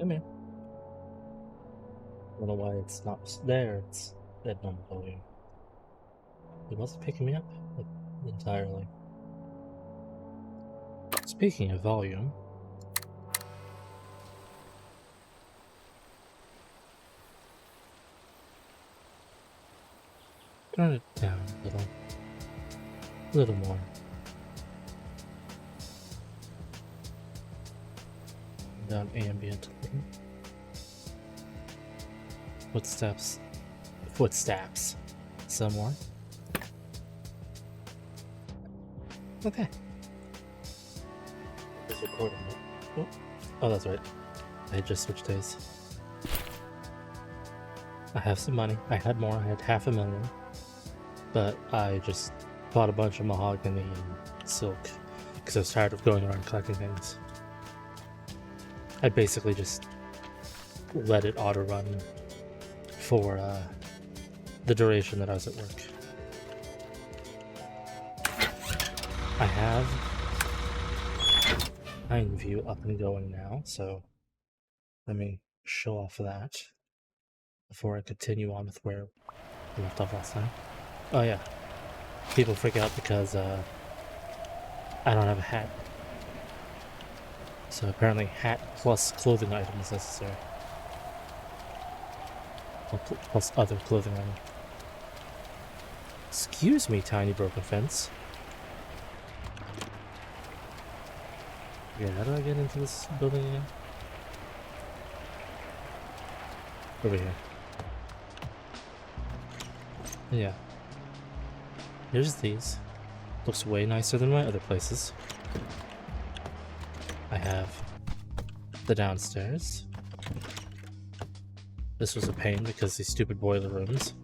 Come here. I don't know why it's not there. It's at normal volume. It wasn't picking me up entirely. Speaking of volume, turn it down a little more. Down ambient. Footsteps. Some more. Okay. It's recording it. Oh, that's right. I just switched days. I have some money. I had more. I had $500,000. But I just bought a bunch of mahogany and silk because I was tired of going around collecting things. I basically just let it auto run for the duration that I was at work. I have Hind View up and going now, so let me show off that before I continue on with where we left off last time. Oh yeah, people freak out because I don't have a hat. So apparently hat plus clothing item is necessary. Plus other clothing item. Excuse me, tiny broken fence. Yeah, how do I get into this building again? Over here. Yeah. Here's these. Looks way nicer than my other places. I have the downstairs. This was a pain because these stupid boiler rooms.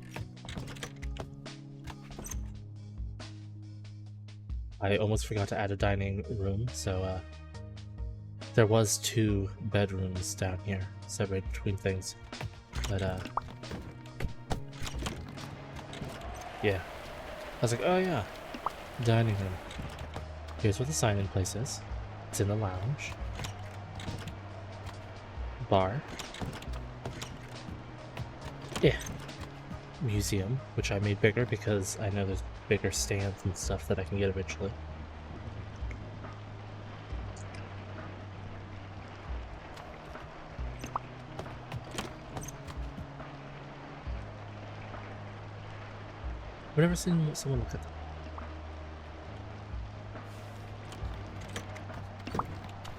I almost forgot to add a dining room, so there was 2 bedrooms down here, separated between things. But yeah. I was like, oh yeah, dining room. Here's what the sign-in place is. It's in the lounge. Bar. Yeah. Museum, which I made bigger because I know there's bigger stands and stuff that I can get eventually. I've never seen someone look at them.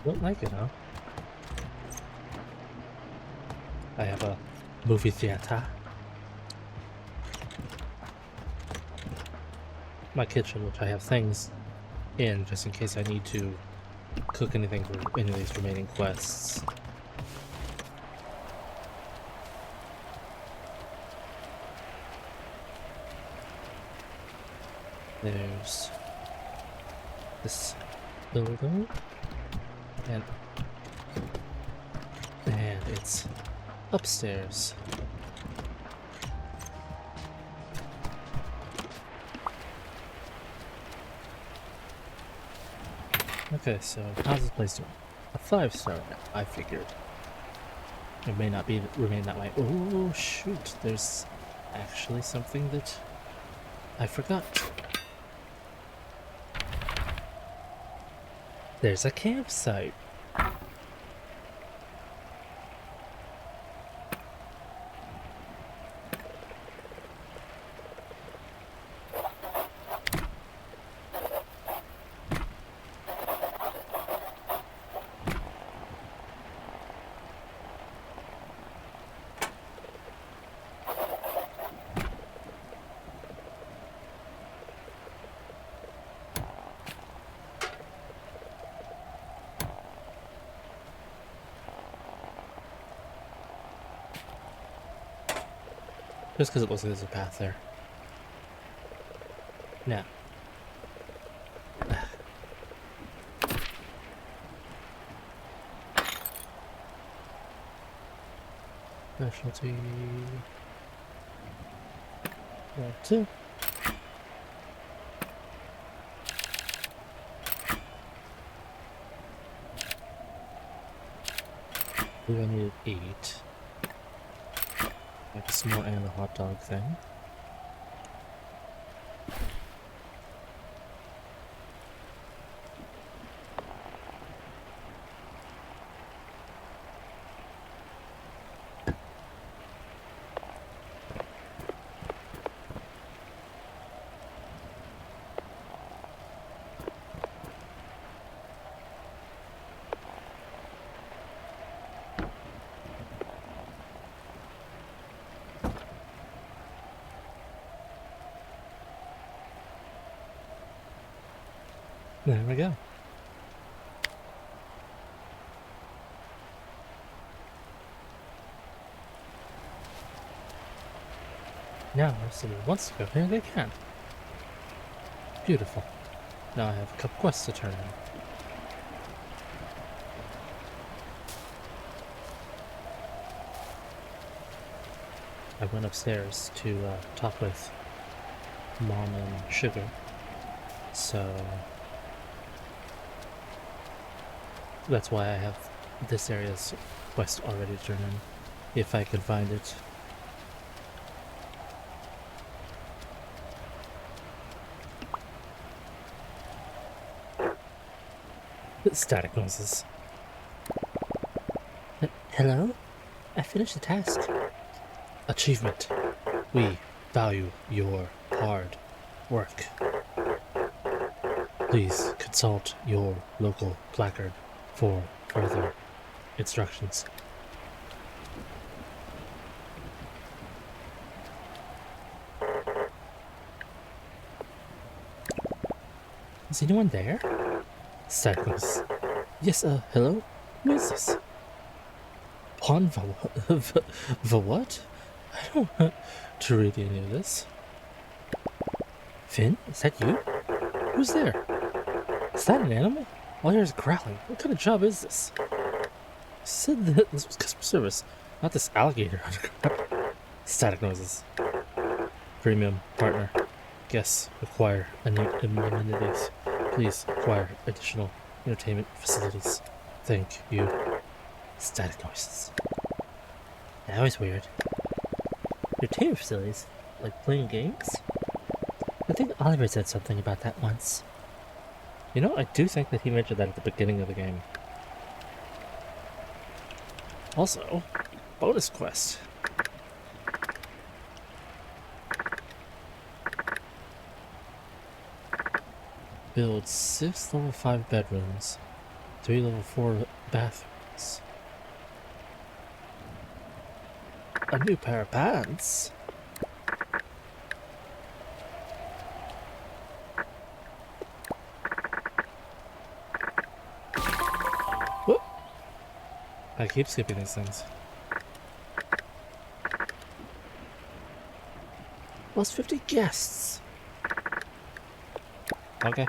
Don't like it, huh? I have a movie theater. My kitchen, which I have things in just in case I need to cook anything for any of these remaining quests. There's this building, and it's upstairs. Okay, so how's this place doing? A 5-star, I figured. It may not remain that way. Oh shoot, there's actually something that I forgot. There's a campsite. Just because it looks like there's a path there. Now. Specialty. 1, 2. I believe I needed 8. Like a small and a hot dog thing. There we go. Now, if someone wants to go here, they can. Beautiful. Now I have a couple quests to turn in. I went upstairs to talk with Mom and Sugar, so that's why I have this area's quest already to turn in, if I can find it. Static noises. Hello? I finished the task. Achievement. We value your hard work. Please consult your local placard for further instructions. Is anyone there? Static. Yes, hello? Who is this? Pon the what? I don't want to read any of this. Finn, is that you? Who's there? Is that an animal? All I hear is growling. What kind of job is this? I said that this was customer service, not this alligator. Static noises. Premium partner. Guests require amenities. Please acquire additional entertainment facilities. Thank you. Static noises. That was weird. Entertainment facilities? Like playing games? I think Oliver said something about that once. You know, I do think that he mentioned that at the beginning of the game. Also, bonus quest. Build 6 level 5 bedrooms, 3 level 4 bathrooms. A new pair of pants. Whoop! I keep skipping these things. Plus 50 guests. Okay.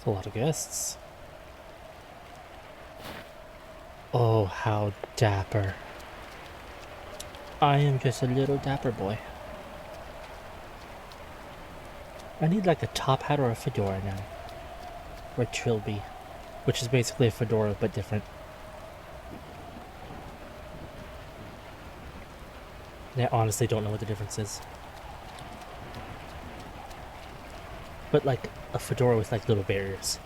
A lot of guests. Oh, how dapper. I am just a little dapper boy. I need like a top hat or a fedora now. Or a trilby, which is basically a fedora but different. I honestly don't know what the difference is. But like a fedora with like little barriers.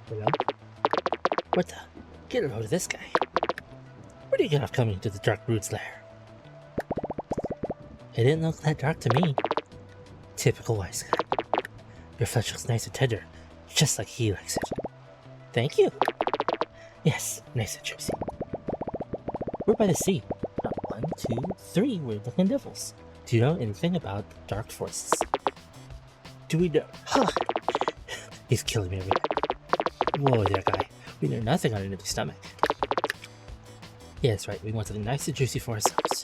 Hello? What the? Get a load of this guy. Where do you get off coming to the Dark Root's lair? It didn't look that dark to me. Typical wise guy. Your flesh looks nice and tender, just like he likes it. Thank you. Yes, nice and juicy. We're by the sea. 1, 2, 3 weird-looking devils. Do you know anything about dark forces? Do we know? Huh. He's killing me over here. Whoa there, guy. We know nothing on an empty stomach. Yeah, that's right. We want something nice and juicy for ourselves.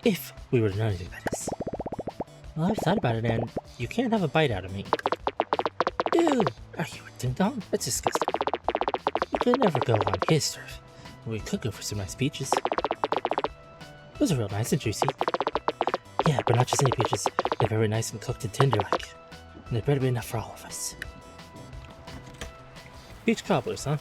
If we were to know anything, that is. Well, I've thought about it, and you can't have a bite out of me. Ding dong? That's disgusting. We could never go on his turf. We could go for some nice peaches. Those are real nice and juicy. Yeah, but not just any peaches. They're very nice and cooked and tender-like. And they better be enough for all of us. Peach cobblers, huh?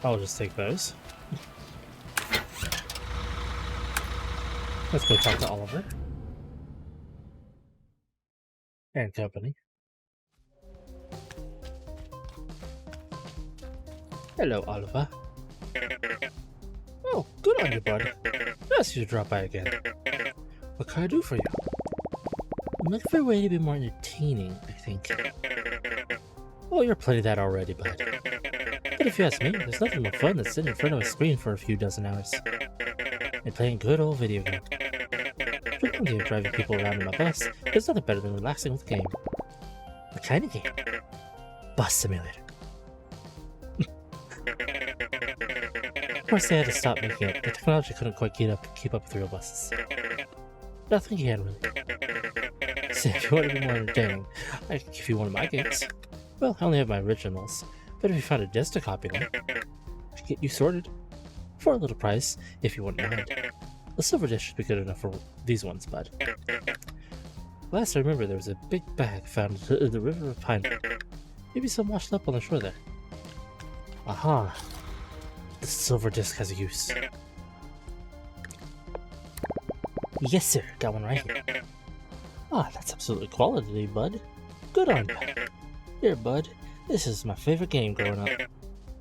I'll just take those. Let's go talk to Oliver. And company. Hello, Oliver. Oh, good on you, bud. Nice of you to drop by again. What can I do for you? I'm looking for a way to be more entertaining, I think. Oh, you're plenty of that already, bud. But if you ask me, there's nothing more fun than sitting in front of a screen for a few dozen hours. And playing good old video game. Frequently driving people around in my bus, there's nothing better than relaxing with a game. What kind of game? Bus simulator. Of course they had to stop making it. The technology couldn't quite keep up with real buses. Nothing can really. So if you want to be more entertaining, I can give you one of my games. Well, I only have my originals, but if you found a disc to copy them, I can get you sorted. For a little price, if you wouldn't mind. The silver disc should be good enough for these ones, bud. Last I remember, there was a big bag found in the river of Pinewood. Maybe some washed up on the shore there. Aha! The silver disc has a use. Yes, sir. Got one right here. Ah, that's absolutely quality, bud. Good on you. Here, bud. This is my favorite game growing up.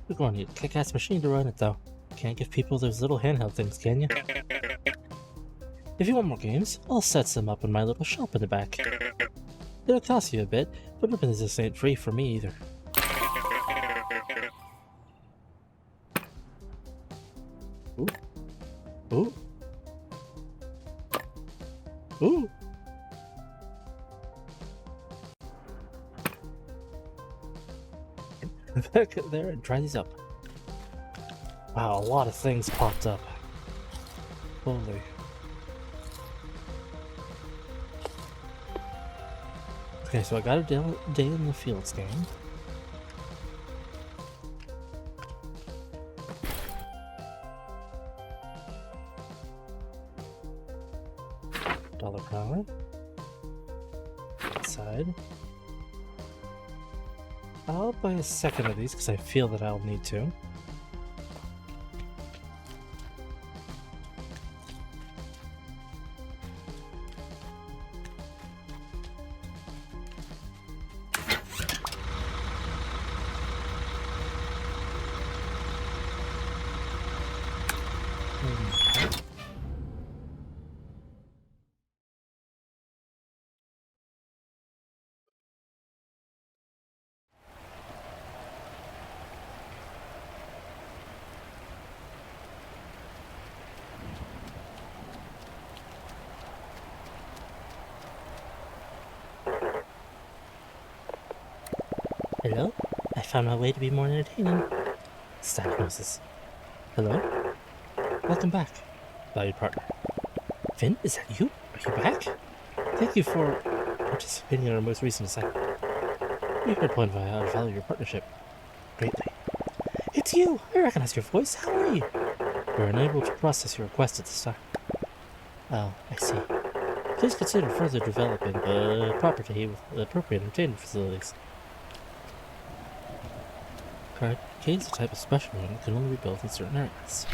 You're going to need a kick-ass machine to run it, though. Can't give people those little handheld things, can you? If you want more games, I'll set some up in my little shop in the back. It'll cost you a bit, but ribbons just ain't free for me either. Ooh. Ooh. Ooh. Back there and try these up. Wow, a lot of things popped up. Holy. Okay, so I got a day in the fields game. $1 per hour. Outside. I'll buy a second of these because I feel that I'll need to. Hello? I found my way to be more entertaining. Diagnosis. Hello? Welcome back, valued partner. Finn, is that you? Are you back? Thank you for participating in our most recent assignment. You can point out how to value your partnership greatly. It's you! I recognize your voice. How are you? We're unable to process your request at this time. Oh, I see. Please consider further developing the property with appropriate entertainment facilities. Arcade is a type of special room that can only be built in certain areas.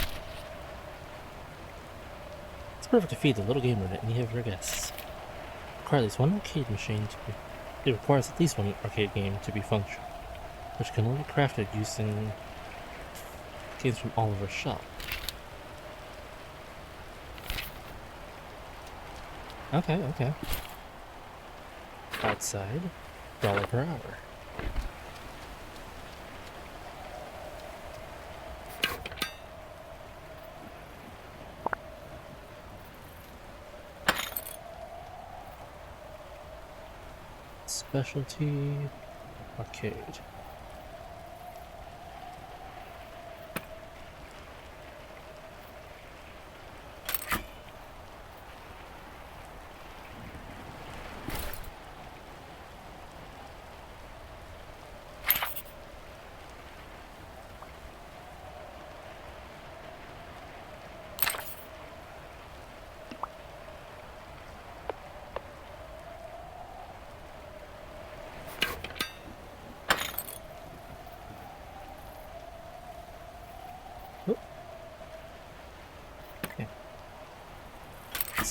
It's perfect to feed the little gamer at any of your guests. It requires at least one arcade game to be functional, which can only be crafted using games from Oliver's shop. Okay. Outside, $1 per hour. Specialty arcade.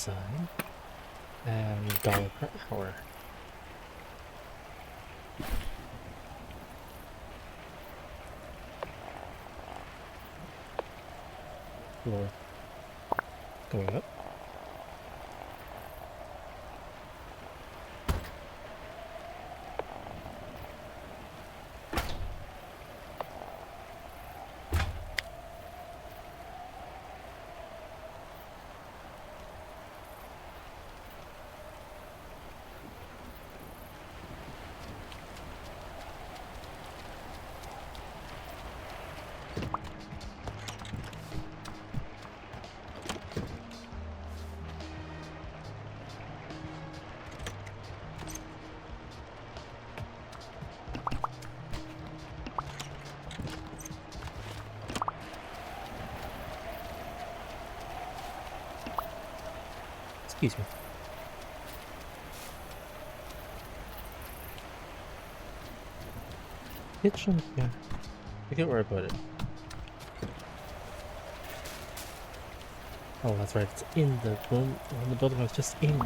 sign, and $1 per hour. Floor going up. Excuse me. Kitchen, yeah. Forget where I put it. Oh, that's right. It's in the room. The building I was just in.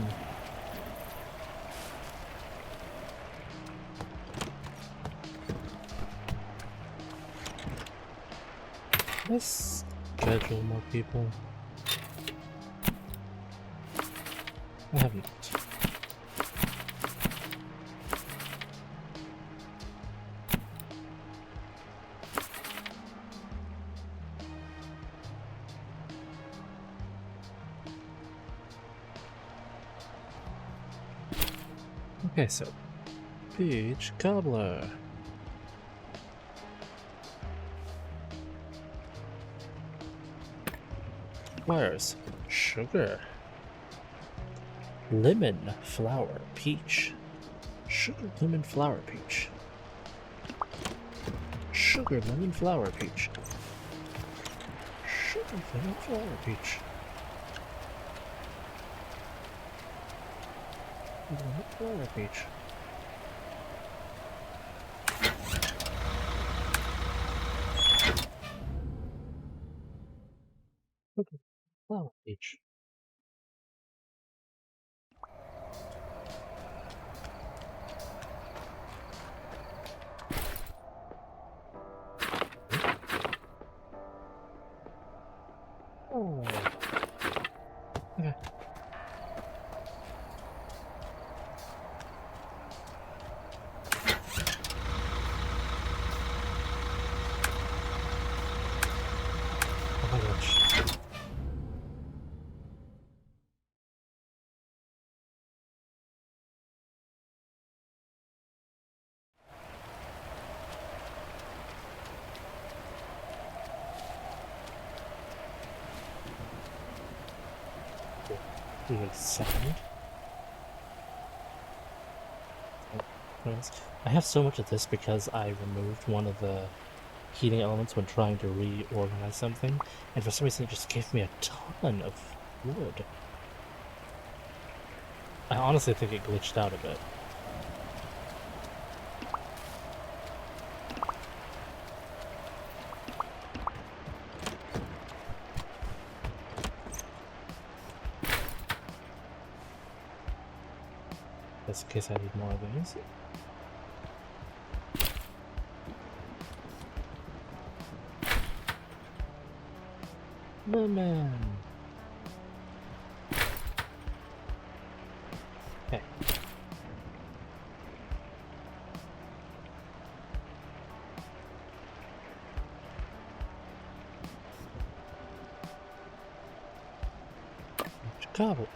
Let's schedule more people. I haven't. Okay, so beach cobbler. Wires, sugar, lemon, flower, peach, sugar, lemon, flower, peach, sugar, lemon, flower, peach, sugar, lemon, flower, peach, lemon, flower, peach. Okay, flower, peach. Oh. Okay. Oh my gosh. Even sound. I have so much of this because I removed one of the heating elements when trying to reorganize something, and for some reason it just gave me a ton of wood. I honestly think it glitched out a bit. Just in case I need more of these. Lemon. Okay. Cobble.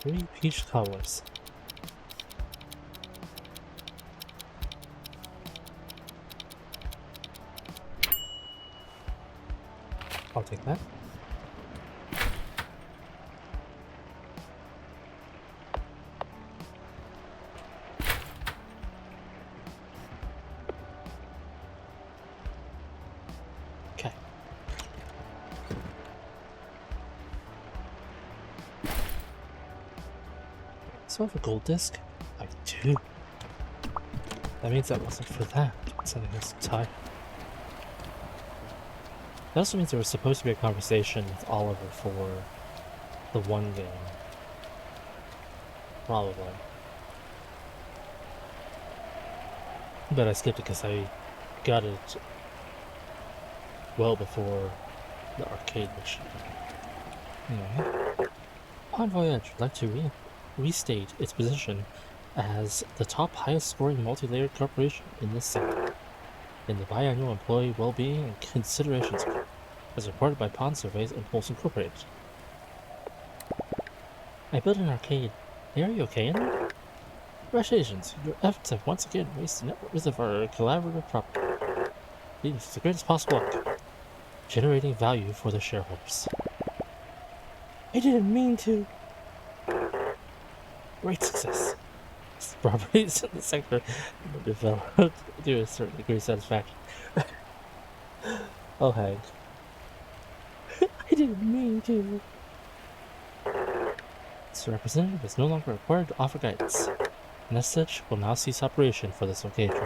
Three peach cobblers. I'll take that. Okay. So I have a gold disc? I do. That means that wasn't for that. Something else tied. That also means there was supposed to be a conversation with Oliver for the one game. Probably. But I skipped it because I got it well before the arcade mission. Anyway, Pond Voyage would like to restate its position as the top highest scoring multi-layered corporation in this sector in the biannual employee well-being and considerations report, as reported by Pond Surveys and Pulse Incorporated. I built an arcade. Are you okay in there? Congratulations, your efforts have once again raised the net worth of our collaborative property, leading to the greatest possible outcome, generating value for the shareholders. I didn't mean to. Great success. Properties in the sector developed to a certain degree of satisfaction. Oh, Hank. I didn't mean to. This representative is no longer required to offer guidance, and as such, will now cease operation for this location.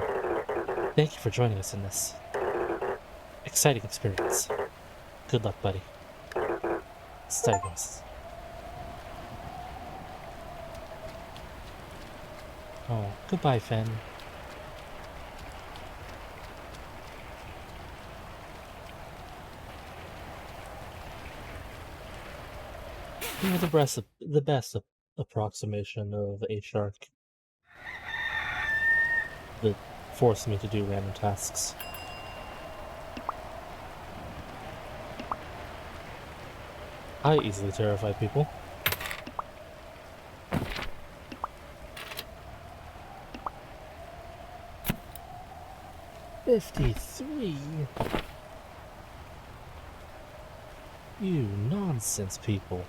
Thank you for joining us in this exciting experience. Good luck, buddy. Stygos. Oh, goodbye, Finn. You know, the best approximation of a shark that forced me to do random tasks. I easily terrify people. "53? You nonsense people."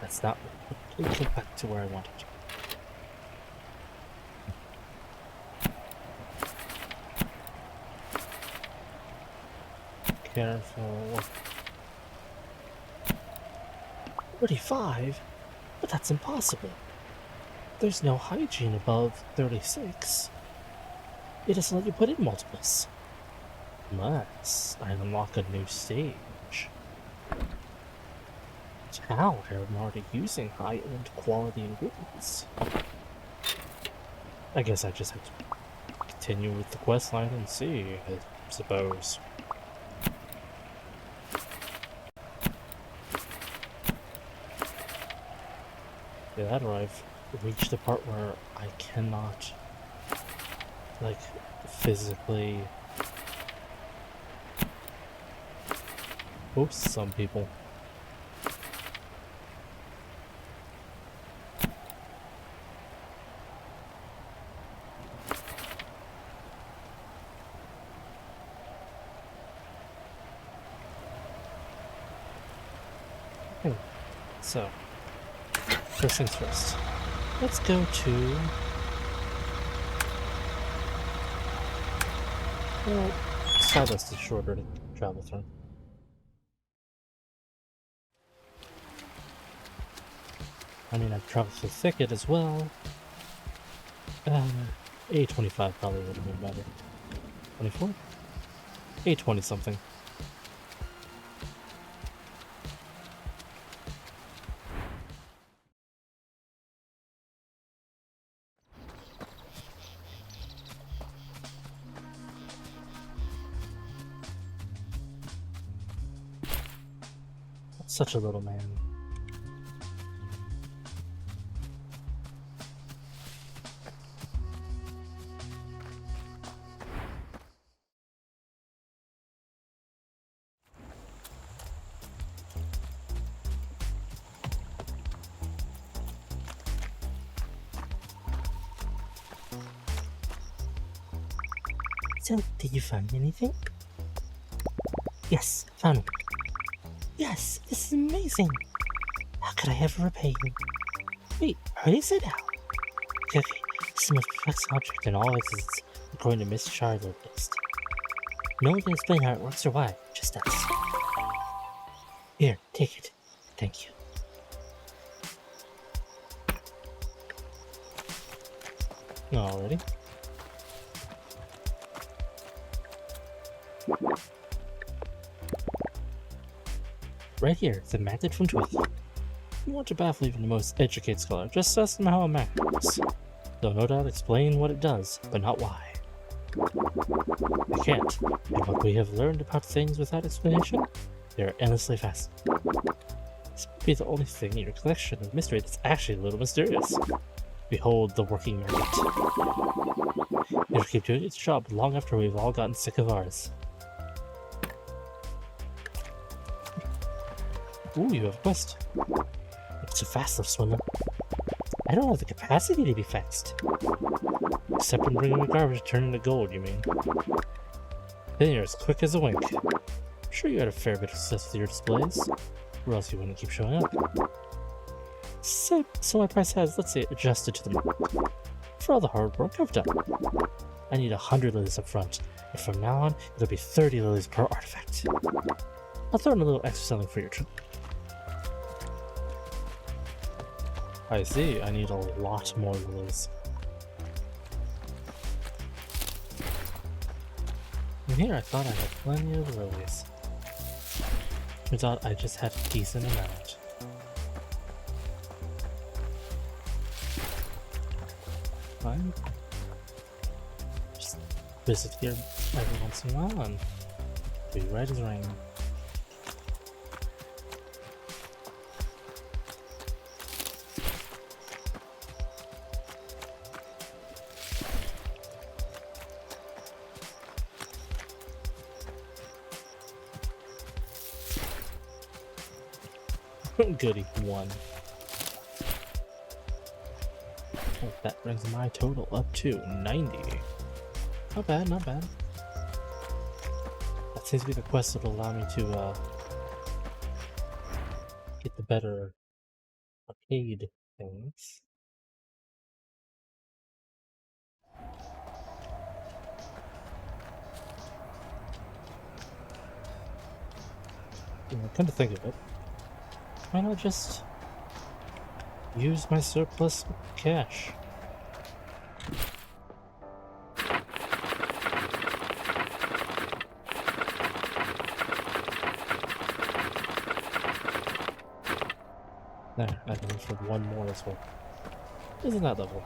That's not... Let's go back to where I wanted to. Careful. 35? But that's impossible. There's no hygiene above 36. It doesn't let you put in multiples. Unless I unlock a new stage. How I'm already using high-end quality ingredients. I guess I just have to continue with the quest line and see, I suppose. Yeah, that or I've reached the part where I cannot, like, physically host some people. So, first things first. Let's go to... Well, Stardust is shorter to travel through. I mean, I've traveled through Thicket as well. A25 probably would have been better. 24? A20 something. Such a little man. So, did you find anything? Yes, found it. Yes, this is amazing. How could I ever repay you? Wait, already said how? Okay, this is the most perplexing object in all existence, according to Miss Charlotte list. No one can explain how it works or why, just us. Here, take it. Thank you. Alrighty. Right here, the magnet from Twig. You want to baffle even the most educated scholar, just ask them how a magnet works. They'll no doubt explain what it does, but not why. They can't, and what we have learned about things without explanation, they are endlessly fascinating. This might be the only thing in your collection of mystery that's actually a little mysterious. Behold the working magnet. It'll keep doing its job long after we've all gotten sick of ours. Ooh, you have a quest. It's too fast, little swimmer. I don't have the capacity to be fast. Except when bringing the garbage to turn into gold, you mean? Then you're as quick as a wink. I'm sure you had a fair bit of success with your displays, or else you wouldn't keep showing up. So my price has, let's say, adjusted to the market. For all the hard work I've done. I need 100 lilies up front, and from now on, it'll be 30 lilies per artifact. I'll throw in a little extra something for your trouble. I see, I need a lot more lilies. And here I thought I had plenty of lilies. Turns out I just had a decent amount. Fine. Just visit here every once in a while and be right as rain. Goody, 1. Oh, that brings my total up to 90. Not bad, not bad. That seems to be the quest that'll allow me to get the better arcade things. Come to think of it, why not just use my surplus cash? There, I can afford 1 more as well. Isn't that lovely?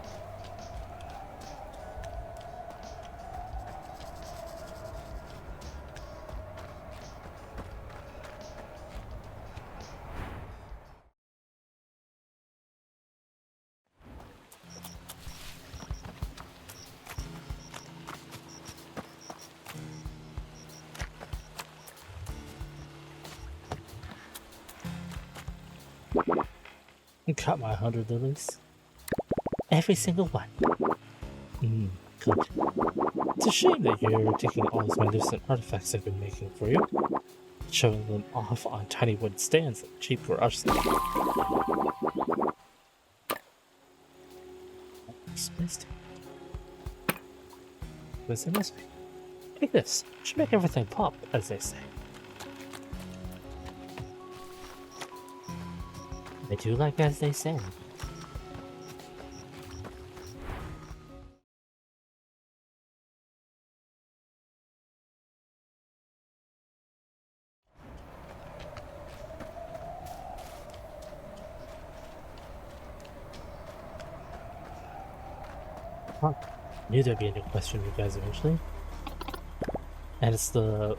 Got my 100 lilies. Every single one. Good. It's a shame that you're taking all these magnificent artifacts I've been making for you, showing them off on tiny wooden stands like cheap for us. Dismissed. Listen this way. Take this. Should make everything pop, as they say. I do like as they say. Huh. Knew there'd be a new question for you guys eventually. And it's the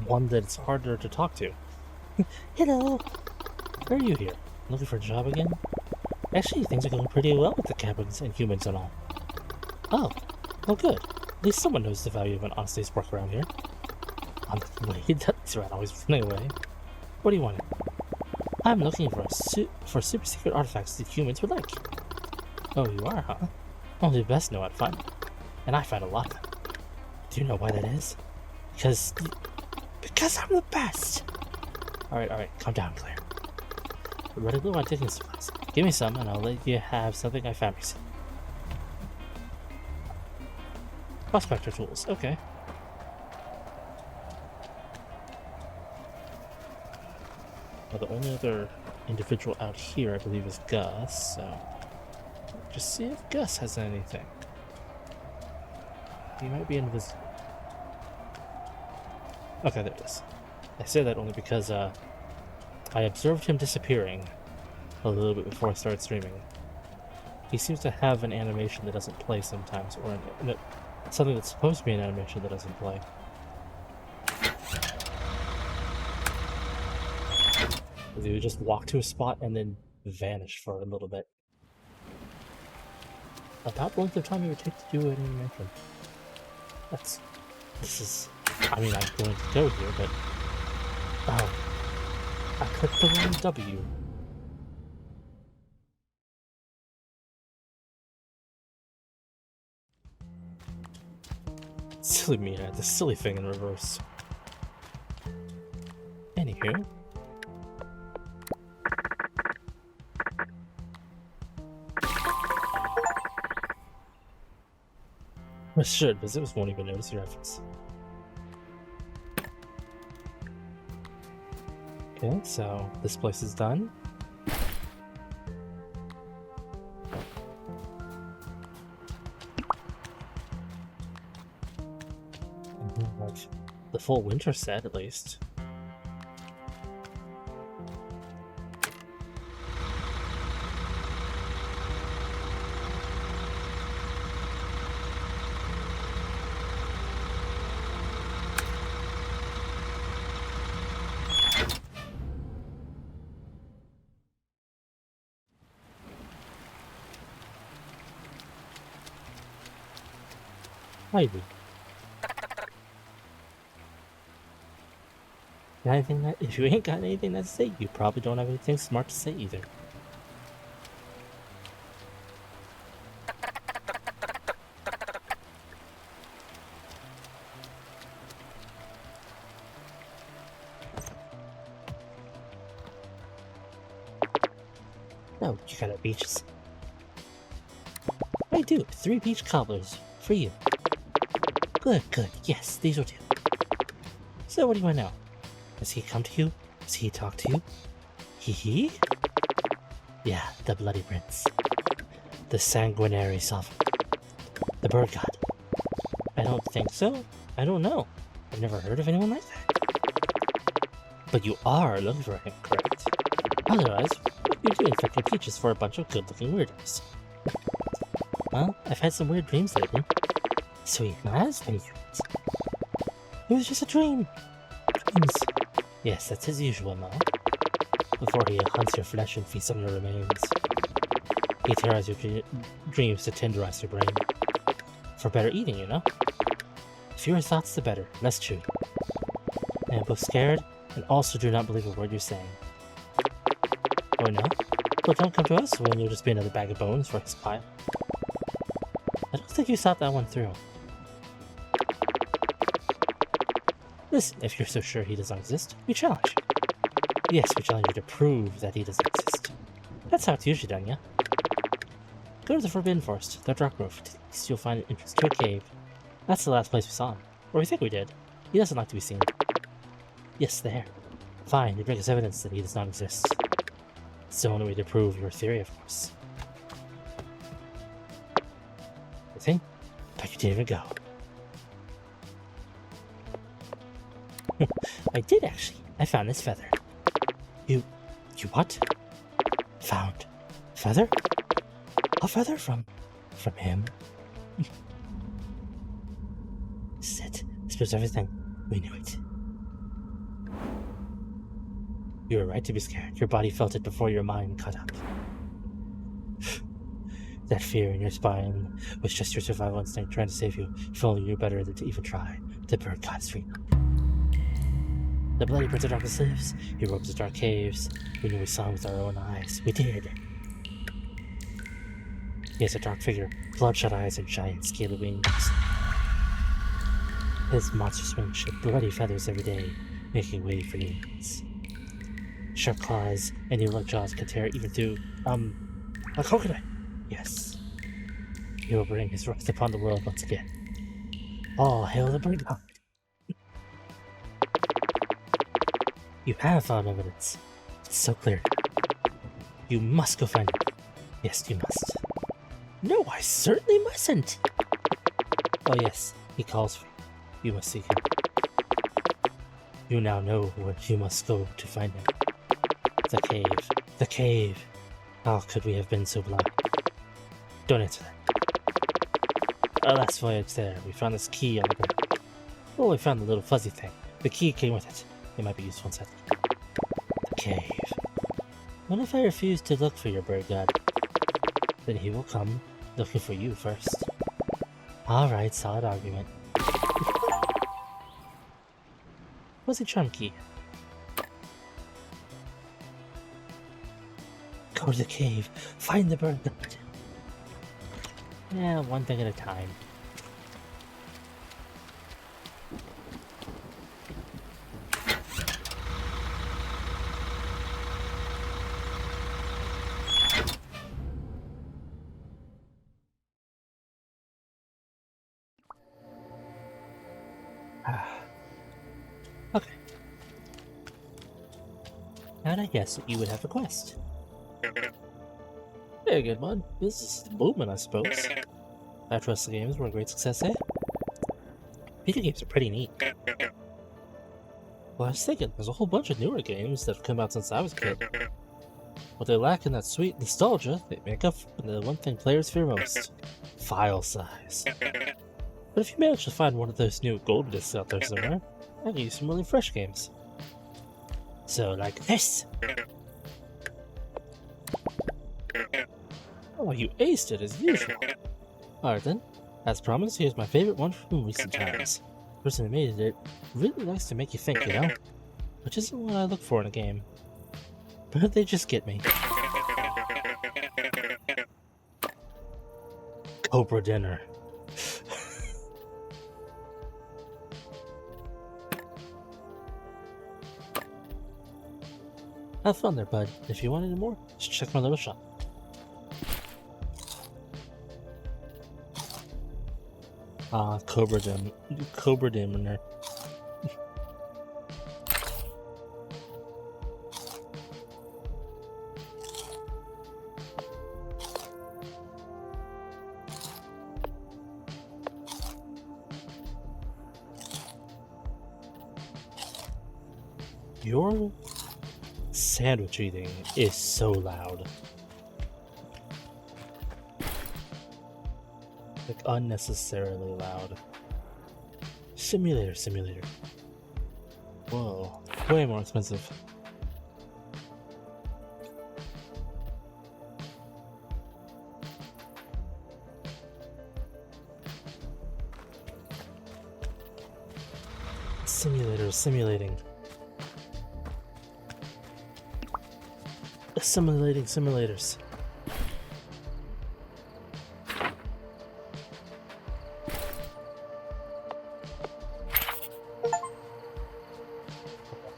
one that's harder to talk to. Hello! Why are you here? Looking for a job again? Actually, things are going pretty well with the cabins and humans and all. Oh, well good. At least someone knows the value of an honest day's work around here. Wait, that's right, always running away. What do you want? I'm looking for super secret artifacts that humans would like. Oh, you are, huh? Only the best know how to find them. And I find a lot of them. Do you know why that is? Because I'm the best! Alright, calm down, Claire. We're running low on digging supplies. Give me some, and I'll let you have something I found recently. Prospector tools, okay. Well, the only other individual out here, I believe, is Gus, so... just see if Gus has anything. He might be invisible. Okay, there it is. I say that only because I observed him disappearing a little bit before I started streaming. He seems to have an animation that doesn't play sometimes, or something that's supposed to be an animation that doesn't play. He would just walk to a spot and then vanish for a little bit. About the length of time it would take to do an animation. I mean, I'm going to go here, but... Oh. I clicked the wrong W. Silly me, I had the silly thing in reverse. Anywho. I should, because it won't even notice your reference. Okay, so this place is done. Like the full winter set, at least. Maybe. Got anything that, if you ain't got anything to say, you probably don't have anything smart to say either. No, you got our beaches. I do. 3 beach cobblers. For you. Good, good. Yes, these will do. So what do you want to know? Has he come to you? Has he talked to you? He? Yeah, the Bloody Prince. The sanguinary sovereign. The bird god. I don't think so. I don't know. I've never heard of anyone like that. But you are looking for him, correct? Otherwise, you're doing infected peaches for a bunch of good-looking weirdos. Well, I've had some weird dreams lately. Sweet, now that's pretty cute. It was just a dream. Dreams. Yes, that's his usual now. Before he hunts your flesh and feasts on your remains. He tears your dreams to tenderize your brain. For better eating, you know? Fewer thoughts, the better. Less chewing. I am both scared and also do not believe a word you're saying. Oh no? Well, don't come to us when you'll just be another bag of bones for his pile. I don't think you thought that one through. Listen, if you're so sure he doesn't exist, we challenge you. Yes, we challenge you to prove that he doesn't exist. That's how it's usually done, yeah? Go to the Forbidden Forest, the Dark Grove. At least you'll find an entrance to a cave. That's the last place we saw him. Or we think we did. He doesn't like to be seen. Yes, there. Fine, you bring us evidence that he does not exist. It's the only way to prove your theory, of course. You think? But you didn't even go. I did, actually. I found this feather. You what? Found feather? A feather from him? This is it. This proves everything. We knew it. You were right to be scared. Your body felt it before your mind caught up. That fear in your spine was just your survival instinct trying to save you. If only you knew better than to even try. The bird god is free. The Bloody Prince of Darkness lives. He roams the dark caves. We knew we saw him with our own eyes. We did. He has a dark figure, bloodshot eyes, and giant scaly wings. His monstrous wings shed bloody feathers every day, making way for humans. Sharp claws and needle-like jaws can tear even through, a coconut. Yes. He will bring his wrath upon the world once again. All hail the bird god. You have found evidence. It's so clear. You must go find him. Yes, you must. No, I certainly mustn't. Oh yes, He calls for you. You must seek him. You now know where you must go to find him. The cave. The cave. How could we have been so blind? Don't answer that. Our last voyage there, we found this key on the ground. Oh, we found the little fuzzy thing. The key came with it. It might be useful inside. The cave. What if I refuse to look for your bird god? Then he will come looking for you first. Alright, solid argument. Fuzzy charm key. Go to the cave. Find the bird god. Yeah, one thing at a time. Okay. How'd I guess that you would have a quest? Very good, bud. This is the movement, I suppose. I trust the games were a great success, eh? Video games are pretty neat. Well, I was thinking, there's a whole bunch of newer games that have come out since I was a kid. What they lack in that sweet nostalgia, they make up for the one thing players fear most. File size. But if you manage to find one of those new gold discs out there somewhere, I can use some really fresh games. So, like this! Oh, you aced it as usual! Alright then, as promised, here's my favorite one from recent times. The person who made it really likes to make you think, you know? Which isn't what I look for in a game. But they just get me. Cobra dinner. Have fun there, bud. If you want any more, just check my little shop. Cobra dinner. Your sandwich eating is so loud. Like, unnecessarily loud. Simulator. Whoa, way more expensive. Simulating. Simulating simulators.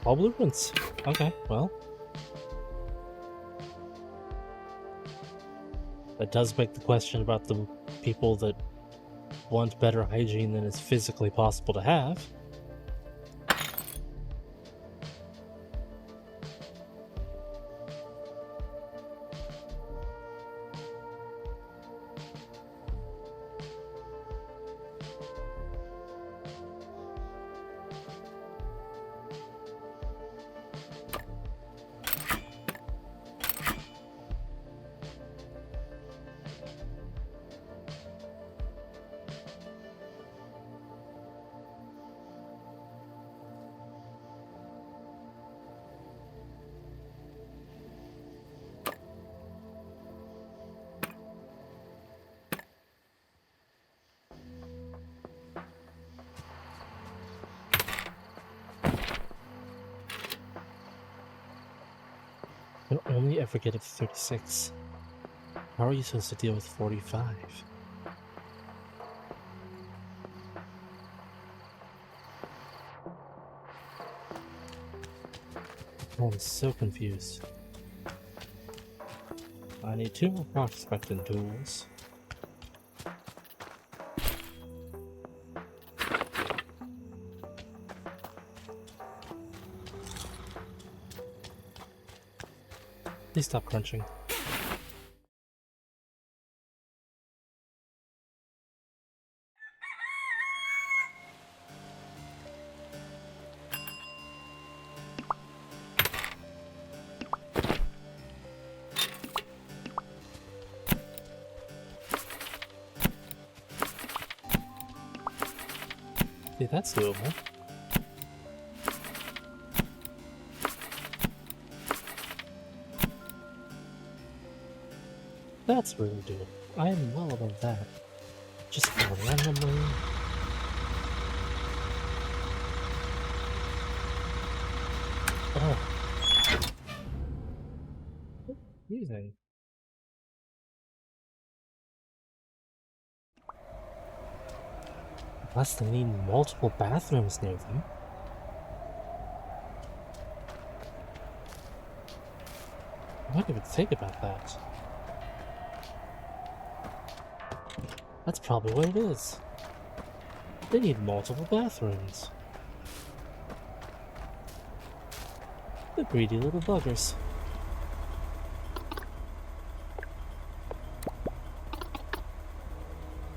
All blueprints. Okay, well. That does make the question about the people that want better hygiene than is physically possible to have. You can only ever get up to 36. How are you supposed to deal with 45? I'm so confused. I need 2 more prospecting tools. Please stop crunching. that's doable. That's really doable. I am well above that. Just randomly. Oh. Using. Unless they need multiple bathrooms near them. I might even think about that. That's probably what it is. They need multiple bathrooms. The greedy little buggers.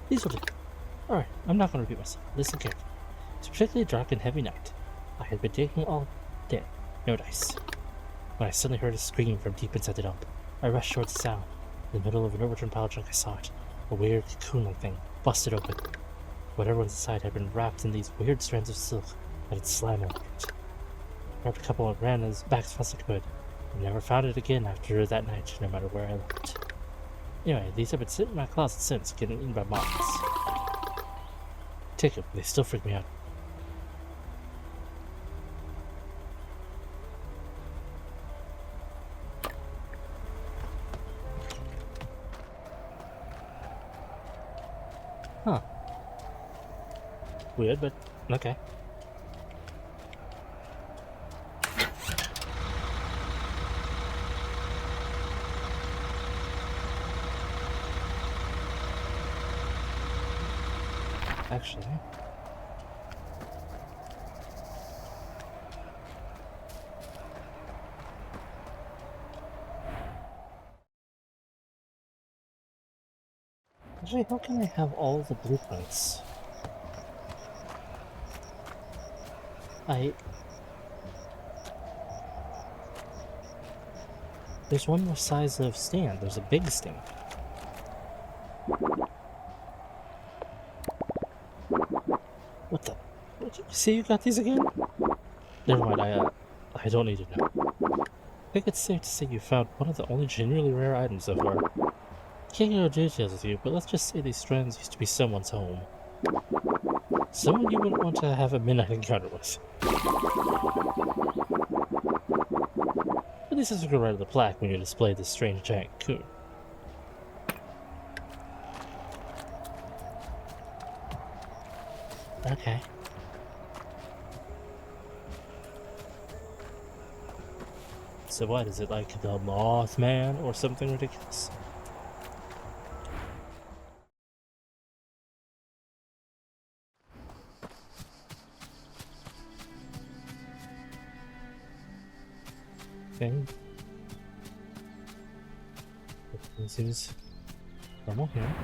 These will do. Alright, I'm not going to repeat myself. Listen carefully. It's a particularly dark and heavy night. I had been taking all day. No dice. When I suddenly heard a scream from deep inside the dump, I rushed towards the sound. In the middle of an overturned pile of junk, I saw it. A weird cocoon-like thing, busted open. Whatever was inside had been wrapped in these weird strands of silk that had slime over it. I grabbed a couple and ran as back as fast as I could. I never found it again after that night, no matter where I looked. Anyway, these have been sitting in my closet since, getting eaten by moths. Take them, they still freak me out. Huh. Weird, but okay. Actually, how can I have all the blueprints? There's one more size of stand. There's a big stand. What the? See, you got these again? Never mind, I don't need to know. I think it's safe to say you found one of the only genuinely rare items so far. Can't go into details with you, but let's just say these strands used to be someone's home. Someone you wouldn't want to have a midnight encounter with. At least this will go right on the plaque when you display this strange giant cocoon. Okay. So what, is it like the Mothman or something ridiculous? Okay. Everything seems normal here.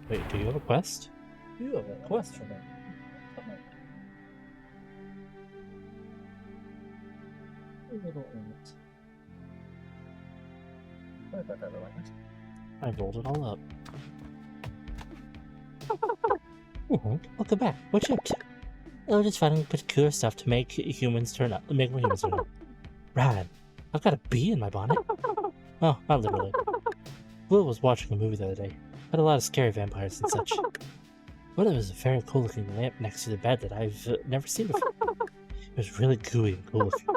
Wait, do you have a quest? You have a quest for me. Little ant. Sorry about that, I rolled it all up. Welcome back. What's up? Oh, just finding particular stuff to make humans turn up. Make more humans turn up. Rad. I've got a bee in my bonnet. Oh, not literally. Will was watching a movie the other day. Had a lot of scary vampires and such. One of them was a very cool looking lamp next to the bed that I've never seen before. It was really gooey and cool looking.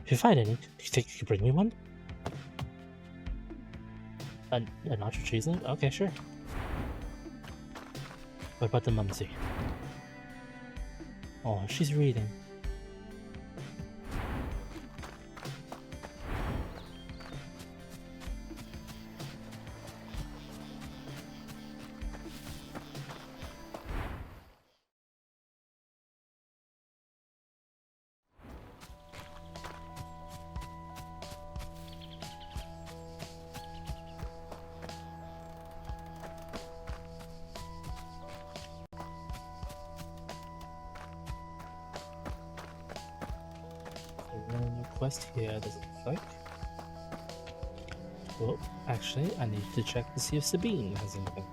If you find any, do you think you could bring me one? A nacho cheese lamp? Okay, sure. What about the mumsy? Oh, she's reading. Quest here, does it look like? Well, actually, I need to check to see if Sabine has anything.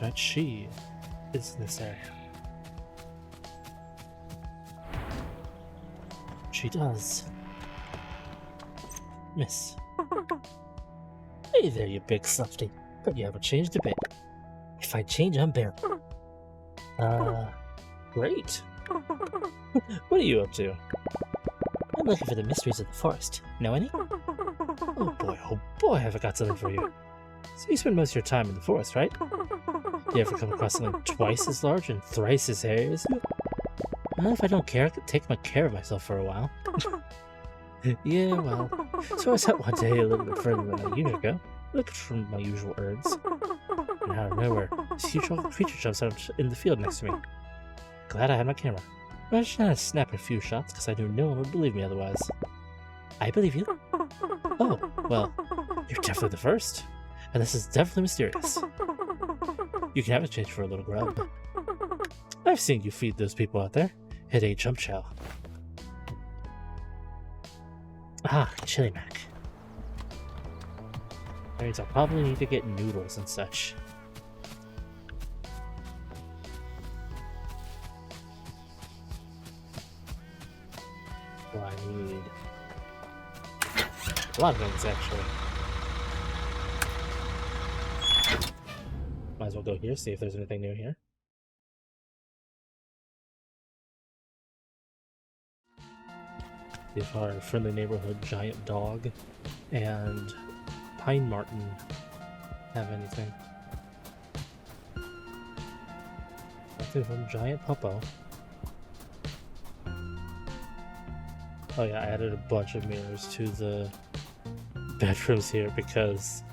That's right, she is in this area. She does. Miss. Hey there, you big softy. But you haven't changed a bit. If I change, I'm bare. Great. What are you up to? I'm looking for the mysteries of the forest. Know any? Oh boy, have I got something for you. So you spend most of your time in the forest, right? You ever come across something twice as large and thrice as hairy as you? Well, if I don't care, I could take care of myself for a while. Yeah, well, so I was out one day a little bit further than I usually go, looking for my usual herds. And out of nowhere, this huge creature jumps out in the field next to me. Glad I had my camera. I was trying to snap a few shots because I knew no one would believe me otherwise. I believe you. Oh, well, you're definitely the first. And this is definitely mysterious. You can have a change for a little grub. I've seen you feed those people out there. It ain't jump chow. Ah, chili mac. That means I'll probably need to get noodles and such. Well, I need a lot of things, actually. Might as well go here, see if there's anything new here. See if our friendly neighborhood giant dog and pine marten have anything. Nothing from giant puppo. Oh yeah, I added a bunch of mirrors to the bedrooms here because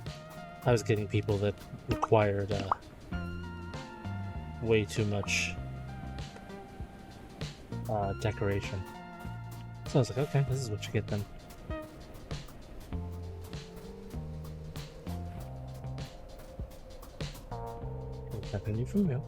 I was getting people that required way too much decoration. So I was like, okay, this is what you get then. Nothing new from you.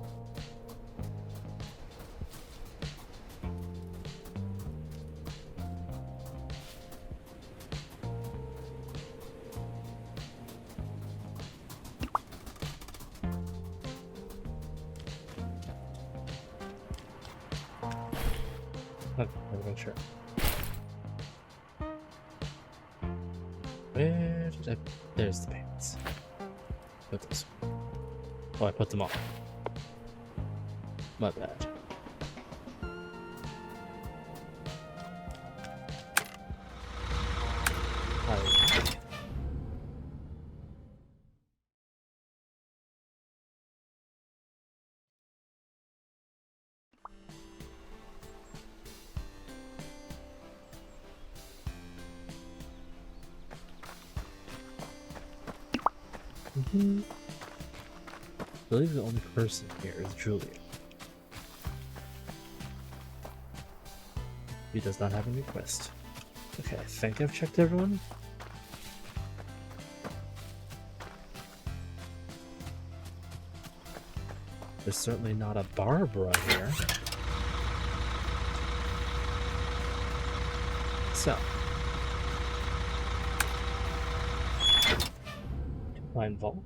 Okay, I'm sure. Where did I... There's the pants. Put this one. Oh, I put them all. My bad. I believe the only person here is Julia. He does not have any quest. Okay, I think I've checked everyone. There's certainly not a Barbara here. So. Divine Vault.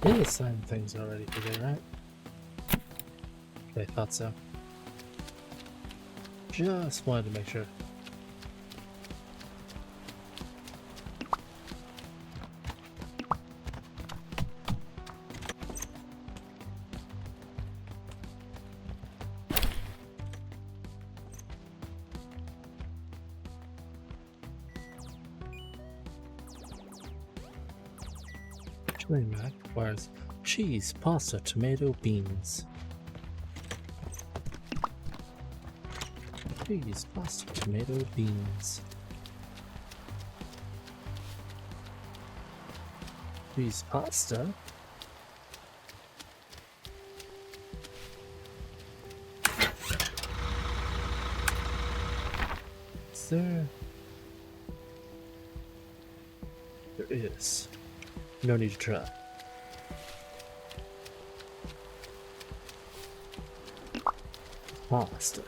I did assign things already today, right? Okay, thought so. Just wanted to make sure. Chili mac requires cheese, pasta, tomato, beans. Cheese, pasta, tomato, beans. Cheese, pasta. there? There is. No need to try. Pasta.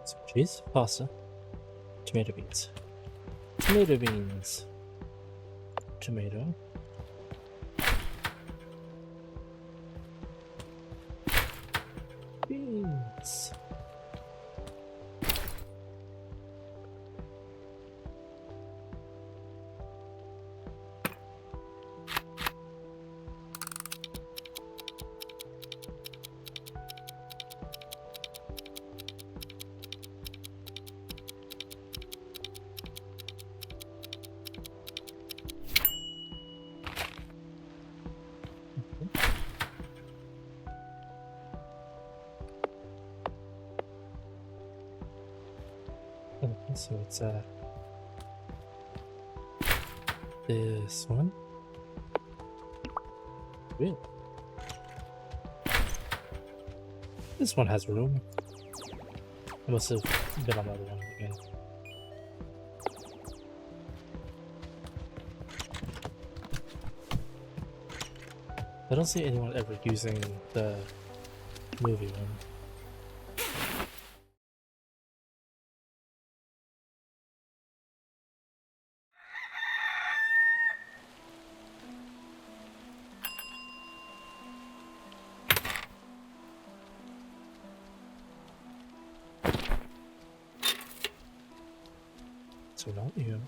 Some cheese, pasta, tomato beans. Tomato beans. Tomato. Beans. Okay, so it's this one. Really? This one has room. I must have been on the other one again. I don't see anyone ever using the movie one. So not you.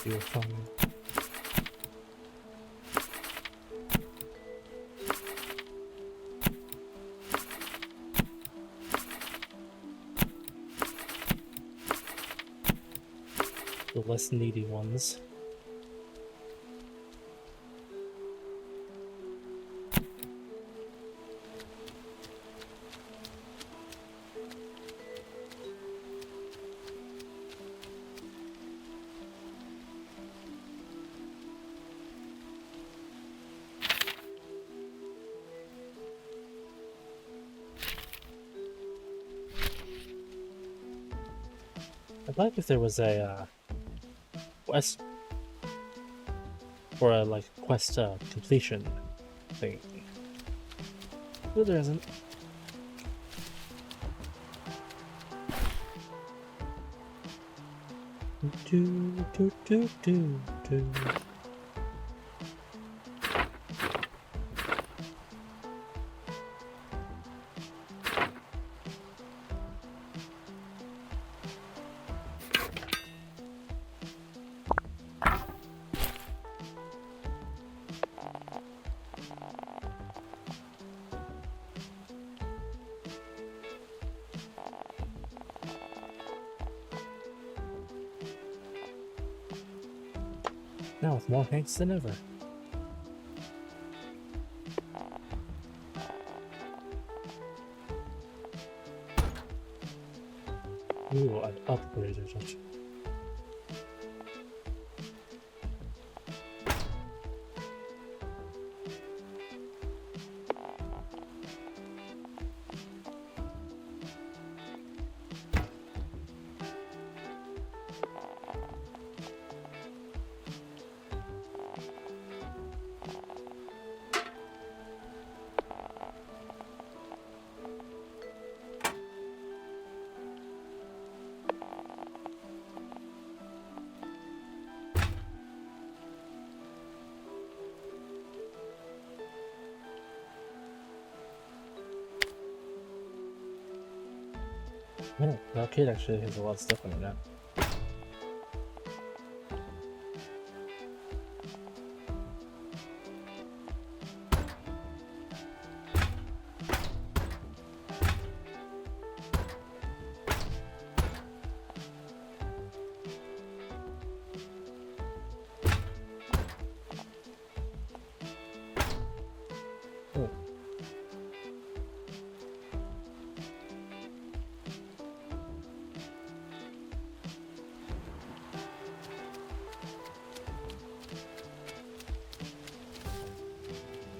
You're fine. The less needy ones. I'd like if there was a quest or a like quest completion thing. But there isn't. Do. Now with more Hanks than ever. Ooh, an upgraded it. Yeah, the arcade actually has a lot of stuff in it now.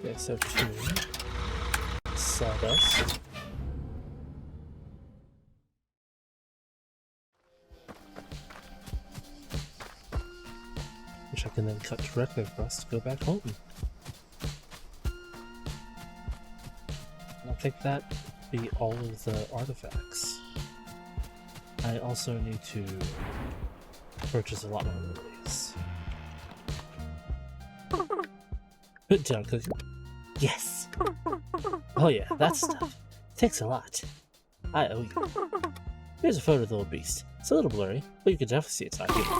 Okay, so 2 sawdust. Which I can then cut directly across to go back home. And I think that be all of the artifacts. I also need to purchase a lot more of these. Good job, Cookie. Yes! Oh yeah, that stuff. Takes a lot. I owe you. Here's a photo of the little beast. It's a little blurry, but you can definitely see it's not human.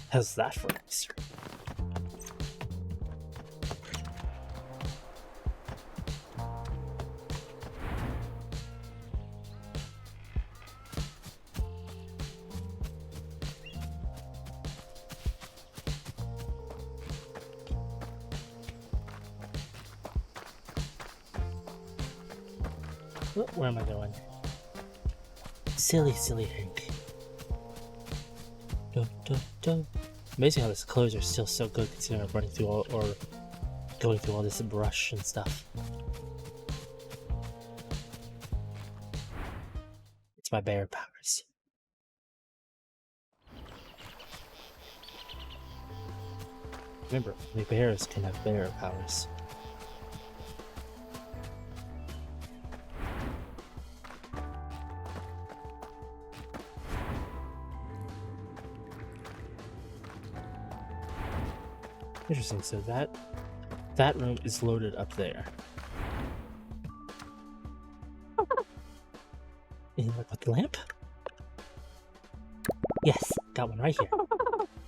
How's that for a mystery? Oh, where am I going? Silly, silly Hank. Dun, dun, dun. Amazing how his clothes are still so good considering I'm running through all, or going through all this brush and stuff. It's my bear powers. Remember, only bears can have bear powers. Interesting, so that room is loaded up there. In the lamp? Yes, got one right here.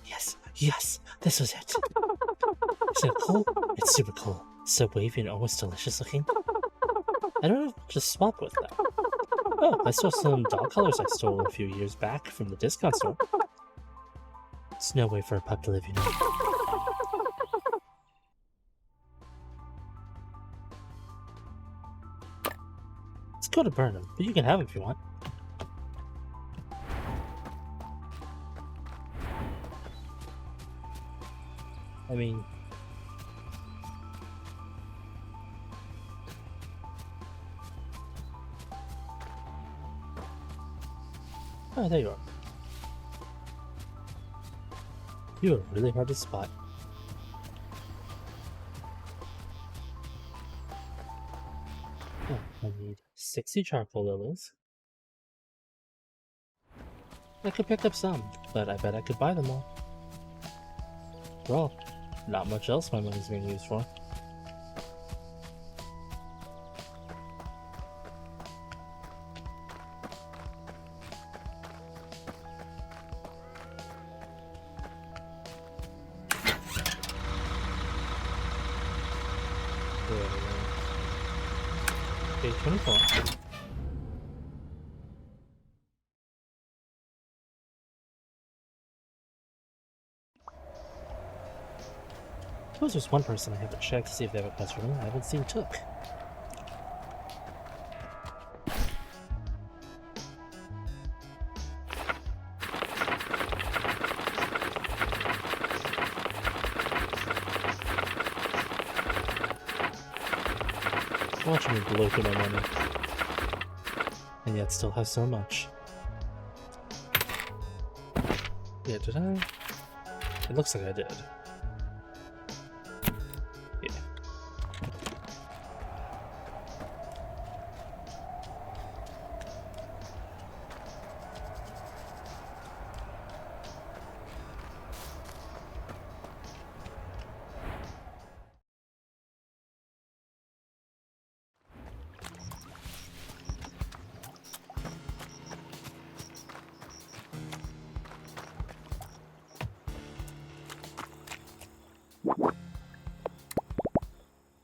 Yes, yes, this was it. Isn't it cool? It's super cool. So wavy and almost delicious looking. I don't know, just swap with that. Oh, I saw some dog collars I stole a few years back from the discount store. It's no way for a pup to live, you know. Let's go to burn them, but you can have them if you want. I mean... Oh, there you are. You are really hard to spot. Oh, I need 60 charcoal lilies. I could pick up some, but I bet I could buy them all. Well, not much else my money's being used for. Day 24. Suppose there's one person I haven't checked to see if they have a quest for me I haven't seen took. Watching me blow through my money. And yet still have so much. Yeah, did I? It looks like I did. Yeah.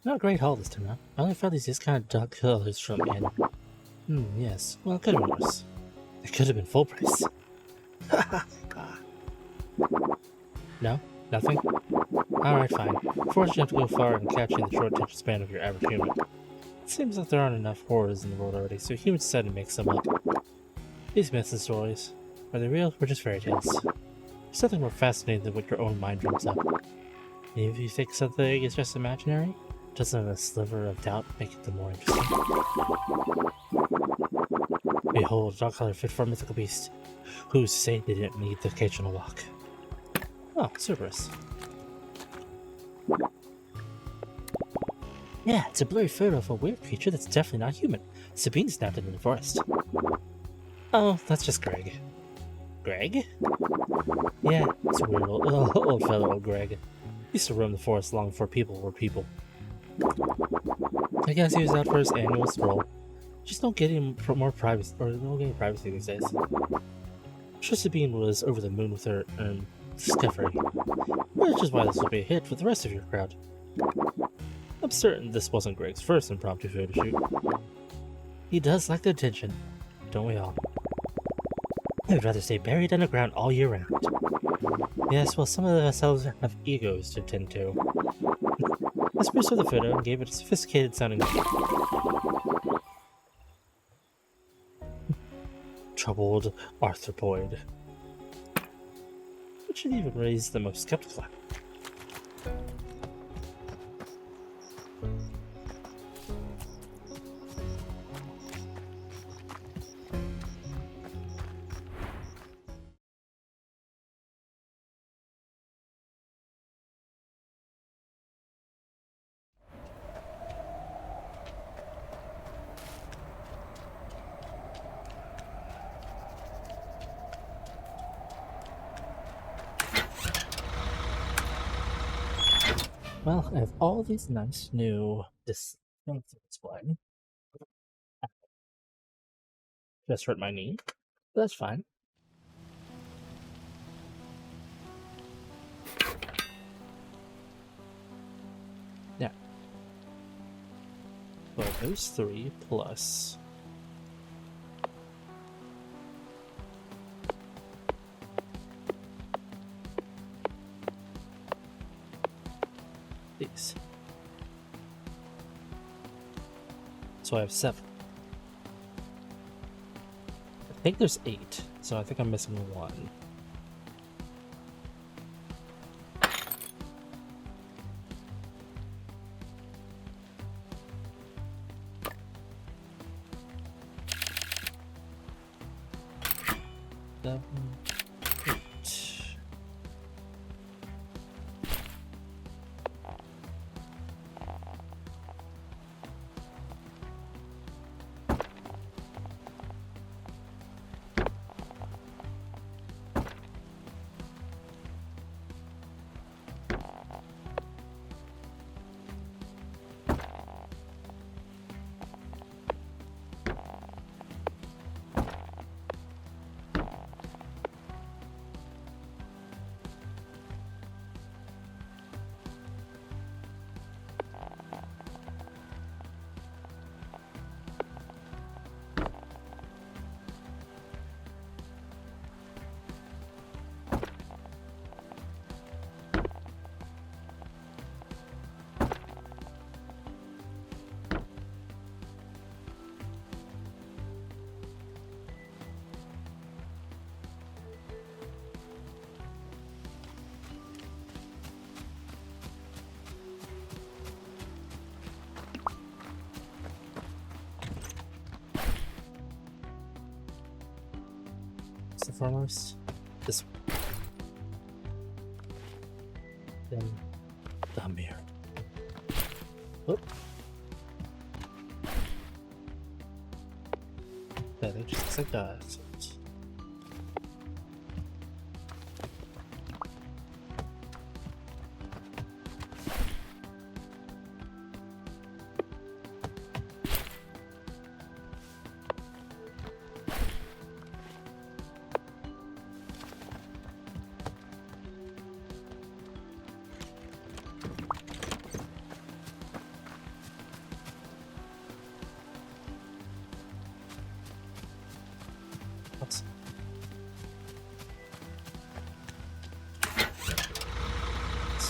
Not a great haul this time, huh? I only found these kind of dark colors from Annie. Yes. Well, it could have been worse. It could have been full price. No? Nothing? Alright, fine. Fortunately, you have to go far in catching the short attention span of your average human. It seems like there aren't enough horrors in the world already, so humans decided to make some up. These myths and stories, are they real or just fairy tales? There's nothing more fascinating than what your own mind dreams up. And if you think something is just imaginary, doesn't a sliver of doubt make it the more interesting? Behold, dark color fit for a mythical beast. Who's to say they didn't need the occasional walk? Oh, Cerberus. Yeah, it's a blurry photo of a weird creature that's definitely not human. Sabine snapped it in the forest. Oh, that's just Greg. Greg? Yeah, it's a weird old fellow, old Greg. Used to roam the forest long before people were people. I guess he was out for his annual stroll. Just don't get him more privacy, or don't get any privacy these days. Sure, Sabine was over the moon with her discovery, which is why this will be a hit with the rest of your crowd. I'm certain this wasn't Greg's first impromptu photo shoot. He does like the attention, don't we all? I would rather stay buried underground all year round. Yes, well, some of us have egos to tend to. I spruced up the photo and gave it a sophisticated sounding name. Troubled arthropoid. Which should even raise the most skeptical. Well, I have all these nice new things to display. Just hurt my knee. But that's fine. Yeah. Well, those three plus these. So I have 7. I think there's 8, so I think I'm missing 1. Seven, 8. What's the foremost? This one. Then the mirror. Whoop. Yeah, they just looks like that.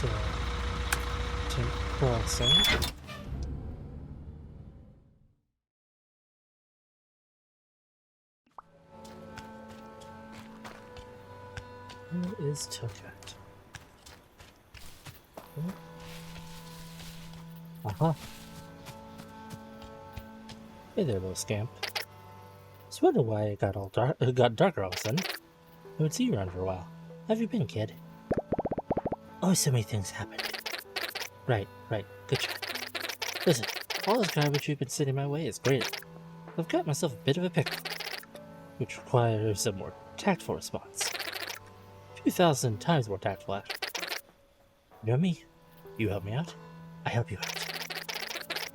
to crossing. Where is Took at? Aha. Hey there, little scamp. I was wondering why it got darker all of a sudden. I haven't seen you around for a while. How have you been, kid? Oh, so many things happened. Right. Good job. Listen, all this garbage you've been sending my way is great. I've got myself a bit of a pickle, which requires a more tactful response. 2,000 times more tactful, actually. You know me? You help me out, I help you out.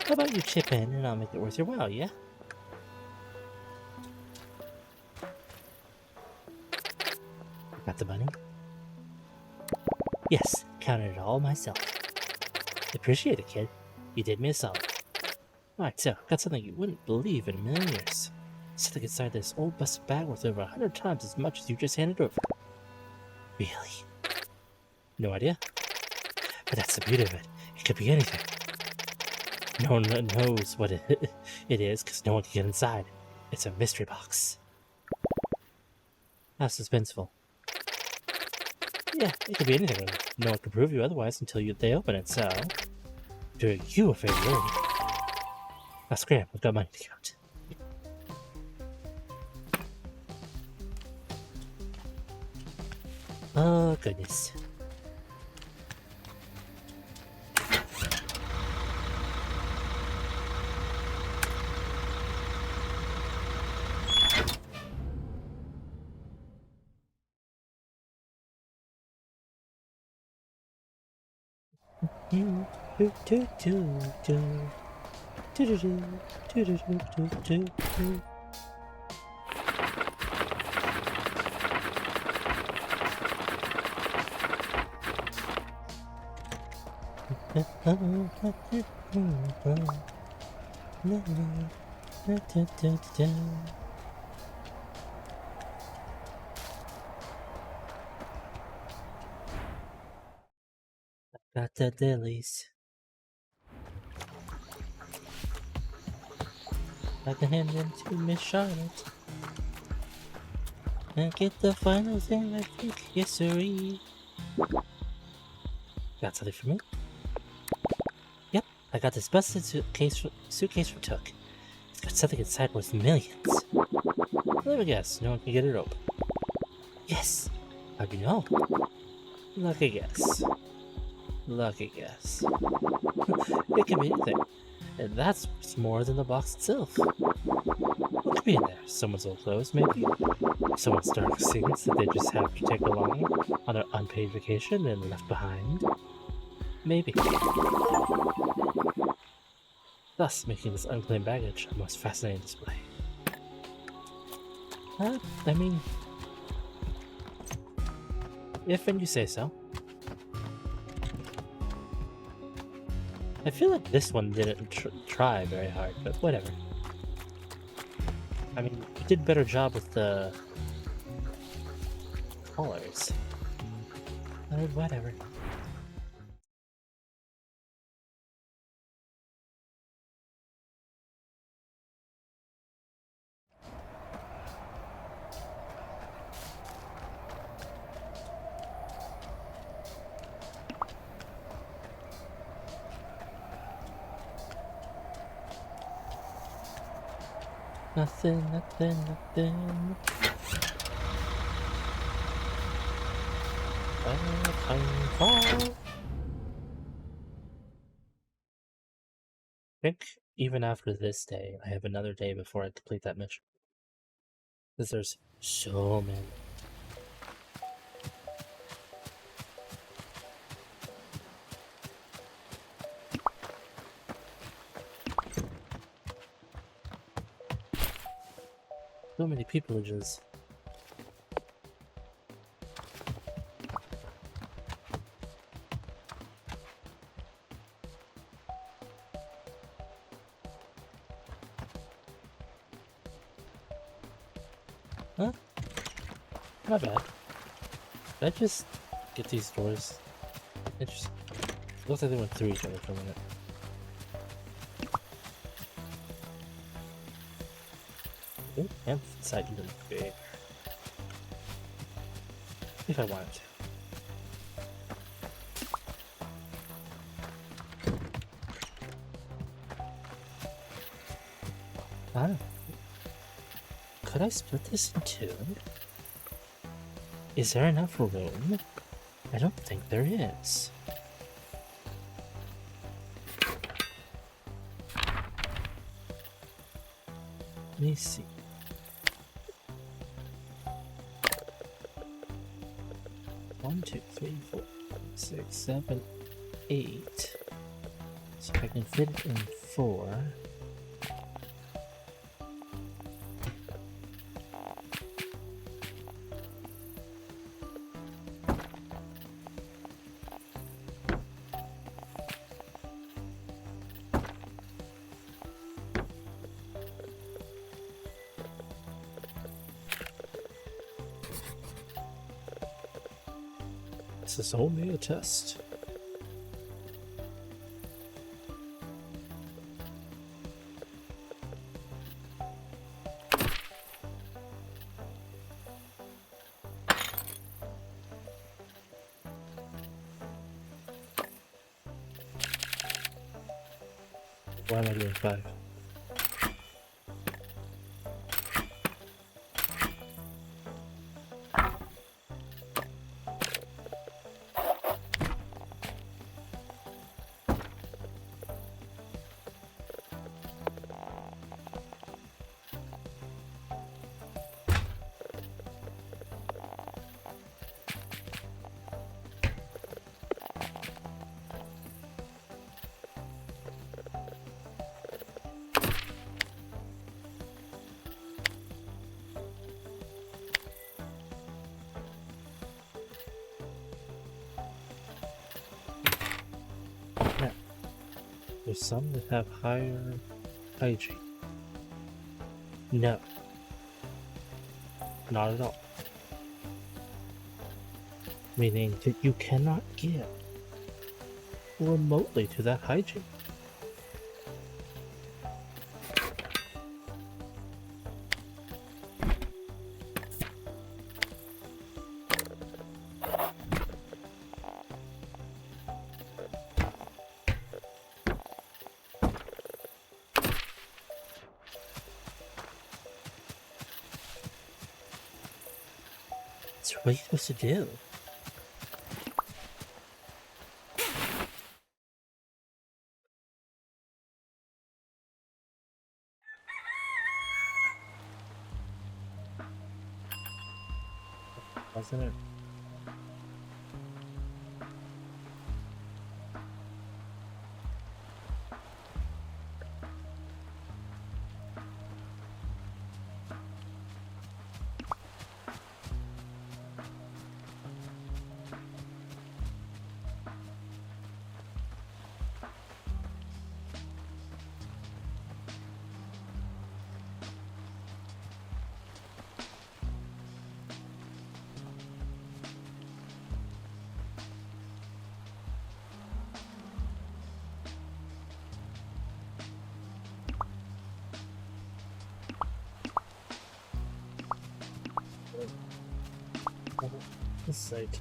How about you chip in and I'll make it worth your while, yeah? Got the money? Yes, counted it all myself. Appreciate it, kid. You did me a solid. Alright, so, got something you wouldn't believe in a million years. Something inside this old busted bag worth over 100 times as much as you just handed over. Really? No idea? But that's the beauty of it. It could be anything. No one knows what it is because no one can get inside. It's a mystery box. How suspenseful. Yeah, it could be anything. No one can prove you otherwise until they open it, so... doing you a favor, really. Now scram, I've got money to count. Oh, goodness. Got the lilies. I can hand them to Miss Charlotte. And get the final thing, I think. Yes, sirree. Got something for me? Yep, I got this busted suitcase from Took. It's got something inside worth millions. Let me guess, no one can get it open. Yes! How'd you know? Lucky guess. Lucky guess. It could be anything. And that's more than the box itself. What could be in there? Someone's old clothes, maybe? Someone's dark secrets that they just have to take along on their unpaid vacation and left behind? Maybe. Thus making this unclaimed baggage a most fascinating display. I mean... if and you say so. I feel like this one didn't try very hard, but whatever. I mean, you did a better job with the colors. Whatever. Nothing. I think even after this day, I have another day before I complete that mission. Because there's so many. So many peopleages. Huh? Not bad. Did I just get these doors? Interesting. Looks like they went through each other for a minute. And inside even big. If I wanted to. Ah. Could I split this in two? Is there enough room? I don't think there is. Let me see. One, two, three, four, 6, 7, 8. So I can fit it in 4. This is only a test. Why am I doing 5? Now, there's some that have higher hygiene. No. Not at all. Meaning that you cannot get remotely to that hygiene. So what are you supposed to do? Wasn't it? This site.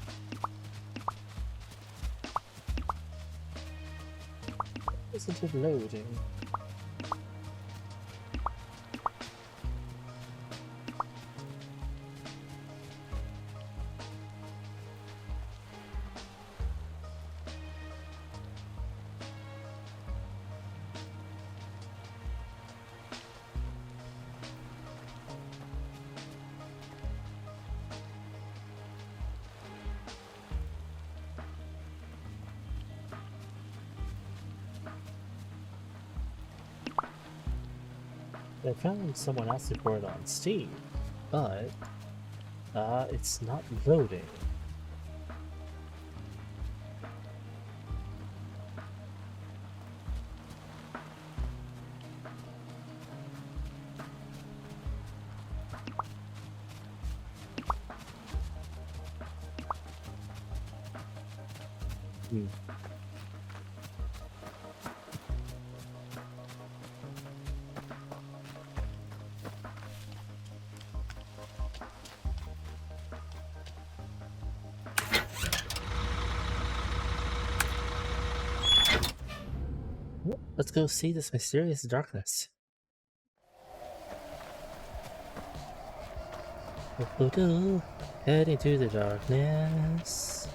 Isn't it loading? I found someone else report on Steam, but it's not loading. Hmm. Let's go see this mysterious darkness. Heading to the darkness.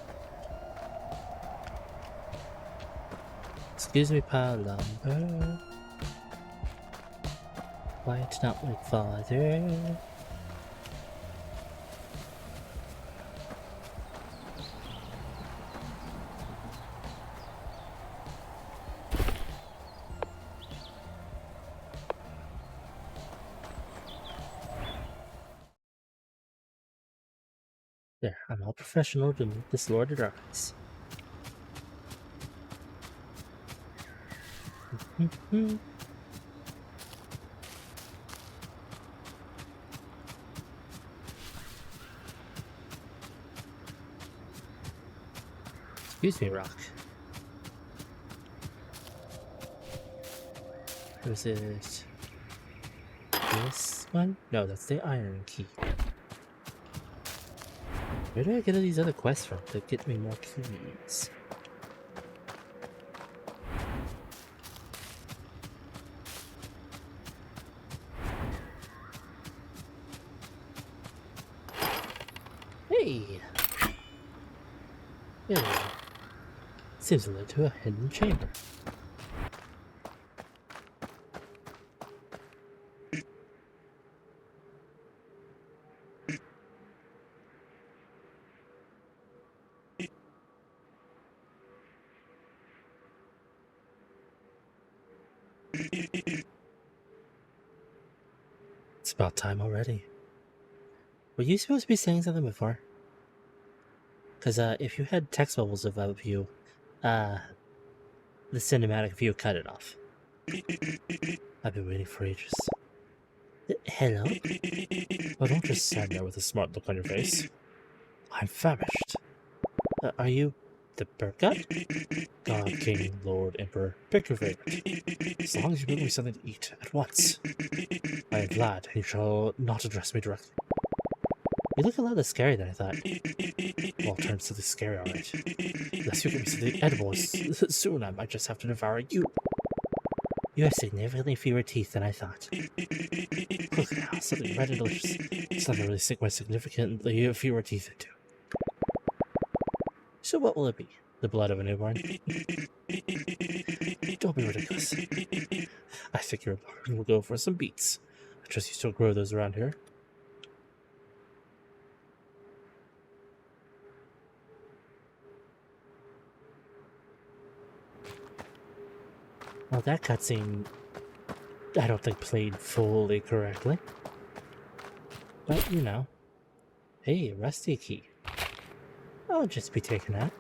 Excuse me, pile lumber. Quiet, not like father. There, I'm all professional to meet this Lord of Darkness. Excuse me, Rock. Was it this one? No, that's the iron key. Where do I get all these other quests from to get me more keys? Hey! There we go. Seems to lead to a hidden chamber. It's about time already. Were you supposed to be saying something before? Because if you had text bubbles above you, the cinematic view cut it off. I've been waiting for ages. Hello? Oh, don't just stand there with a smart look on your face. I'm famished. Are you the bird god? God, King, Lord, Emperor, pick your favorite. As long as you bring me something to eat at once. I am Vlad, and you shall not address me directly. You look a lot less scary than I thought. Well, turns to the scary, alright. Unless you give me something edible, soon I might just have to devour you. You have significantly fewer teeth than I thought. Look now, something red and delicious. It's not really sink my significantly fewer teeth into. So what will it be? The blood of a newborn? Don't be ridiculous. I think your barn will go for some beets. I trust you still grow those around here. Well, that cutscene, I don't think played fully correctly. But, you know. Hey, a rusty key. I'll just be taking that.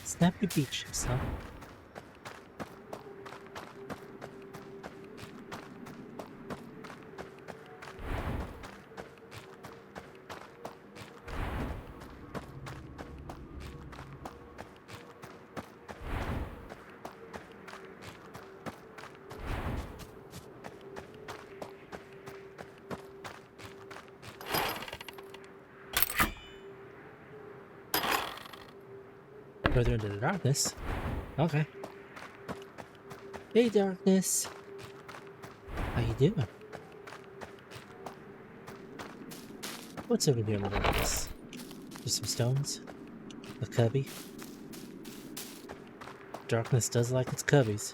Snappy beaches, huh? Further into the darkness. Okay. Hey, darkness. How you doing? What's over here in the darkness? Just some stones? A cubby? Darkness does like its cubbies.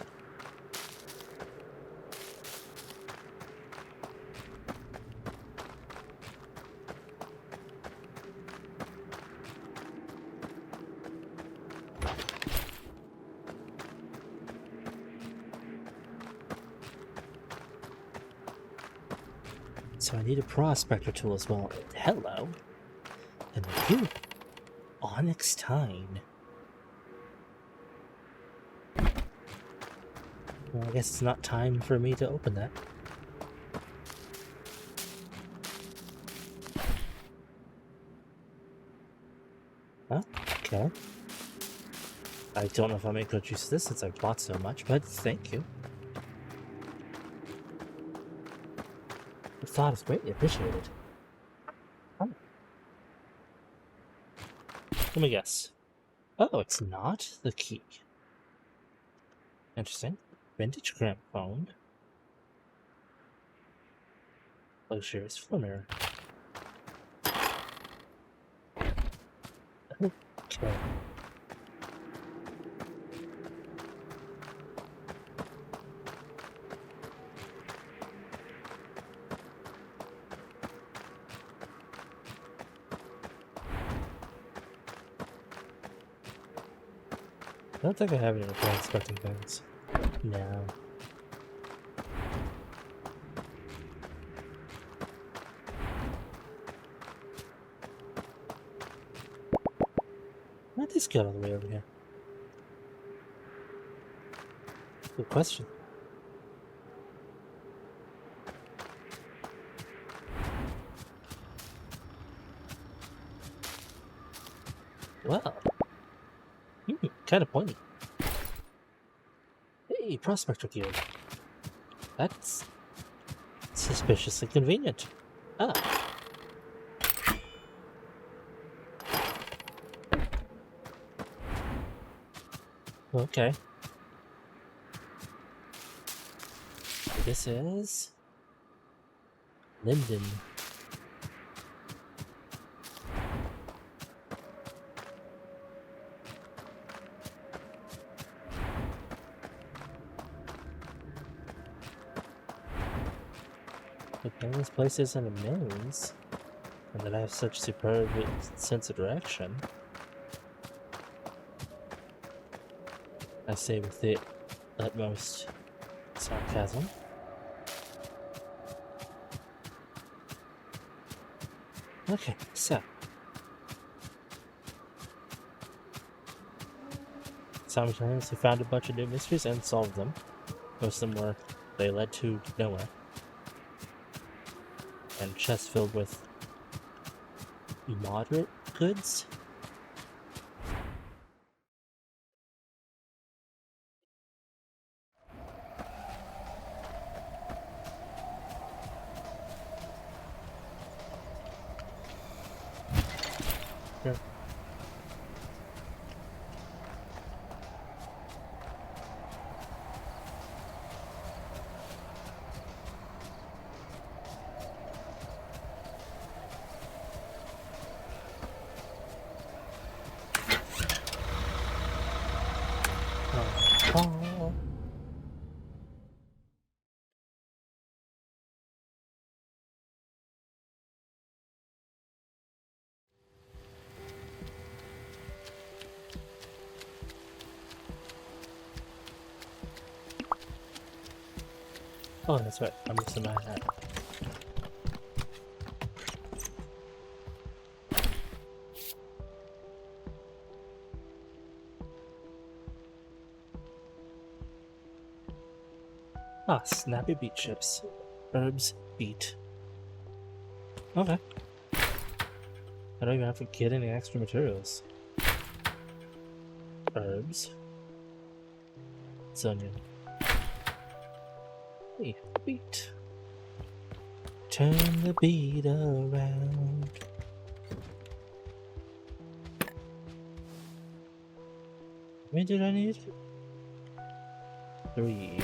So I need a prospector tool as well. Hello. And you, Onyx Tine. Well, I guess it's not time for me to open that. Okay. I don't know if I'll make good use of this since I've bought so much, but thank you. The thought is greatly appreciated. Oh. Let me guess. Oh, it's not the key. Interesting. Vintage gramophone. Luxurious floor mirror. Okay. I don't think I have any repair inspecting things. No. Why did this get all the way over here? Good question. Well. Kind of pointy. Hey, Prospector Guild. That's suspiciously convenient. Ah. Okay. This is Linden. Okay, this place isn't a maze, and that I have such superb sense of direction. I say with the utmost sarcasm. Okay, so simultaneously found a bunch of new mysteries and solved them. Most of them were they led to nowhere. And chests filled with moderate goods. Sure. Oh, that's right. I'm missing my hat. Ah, snappy beet chips. Herbs, beet. Okay. I don't even have to get any extra materials. Herbs. It's onion. Hey, beet. Turn the beat around. How many did I need? 3.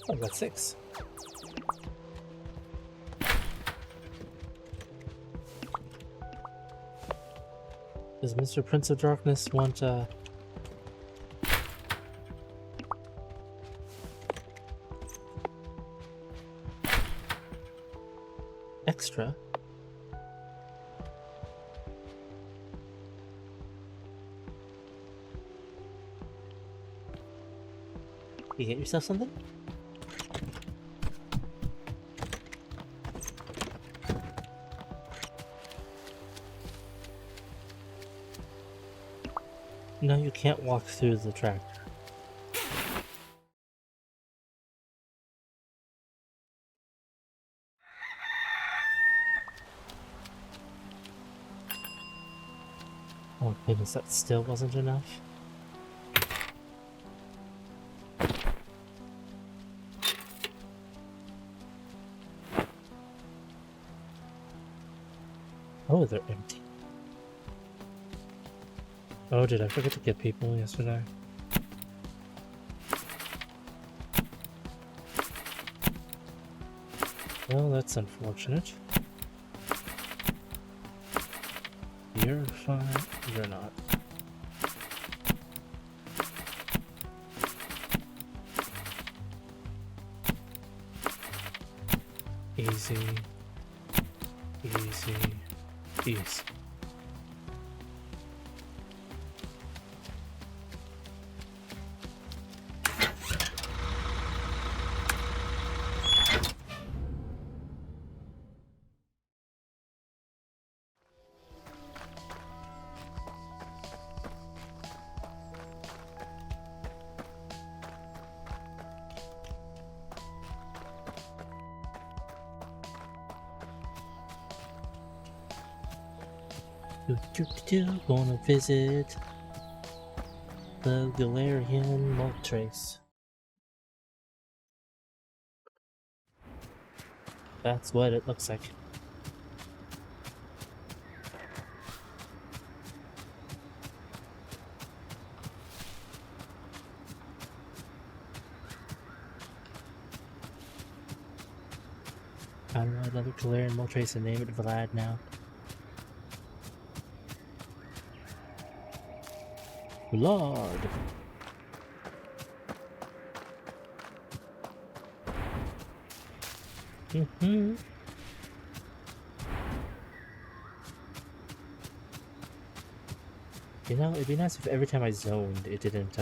Oh, I got 6. Does Mr. Prince of Darkness want extra? You get yourself something? No, you can't walk through the tractor. Oh goodness, that still wasn't enough? Oh, they're empty. Oh, did I forget to get people yesterday? Well, that's unfortunate. You're fine. You're not. Easy. Easy. Easy. Gonna visit the Galarian Moltres. That's what it looks like. I don't know, another Galarian Moltres and name it Vlad now. Lord. Mm-hmm. You know, it'd be nice if every time I zoned, it didn't,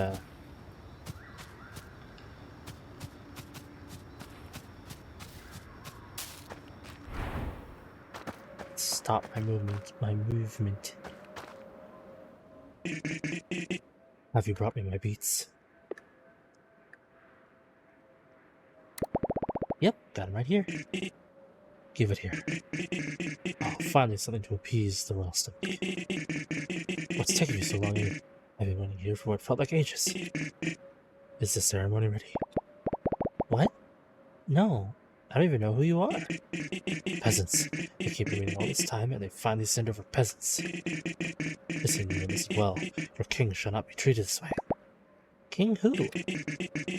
stop my movement. Have you brought me my beats? Yep, got him right here. Give it here. Oh, finally something to appease the royal stomach. What's taking you so long? I've been waiting here for what felt like ages. Is the ceremony ready? What? No, I don't even know who you are. Peasants. They keep me waiting all this time, and they finally send over peasants. Listen, you listen well. Your king shall not be treated this way. King who?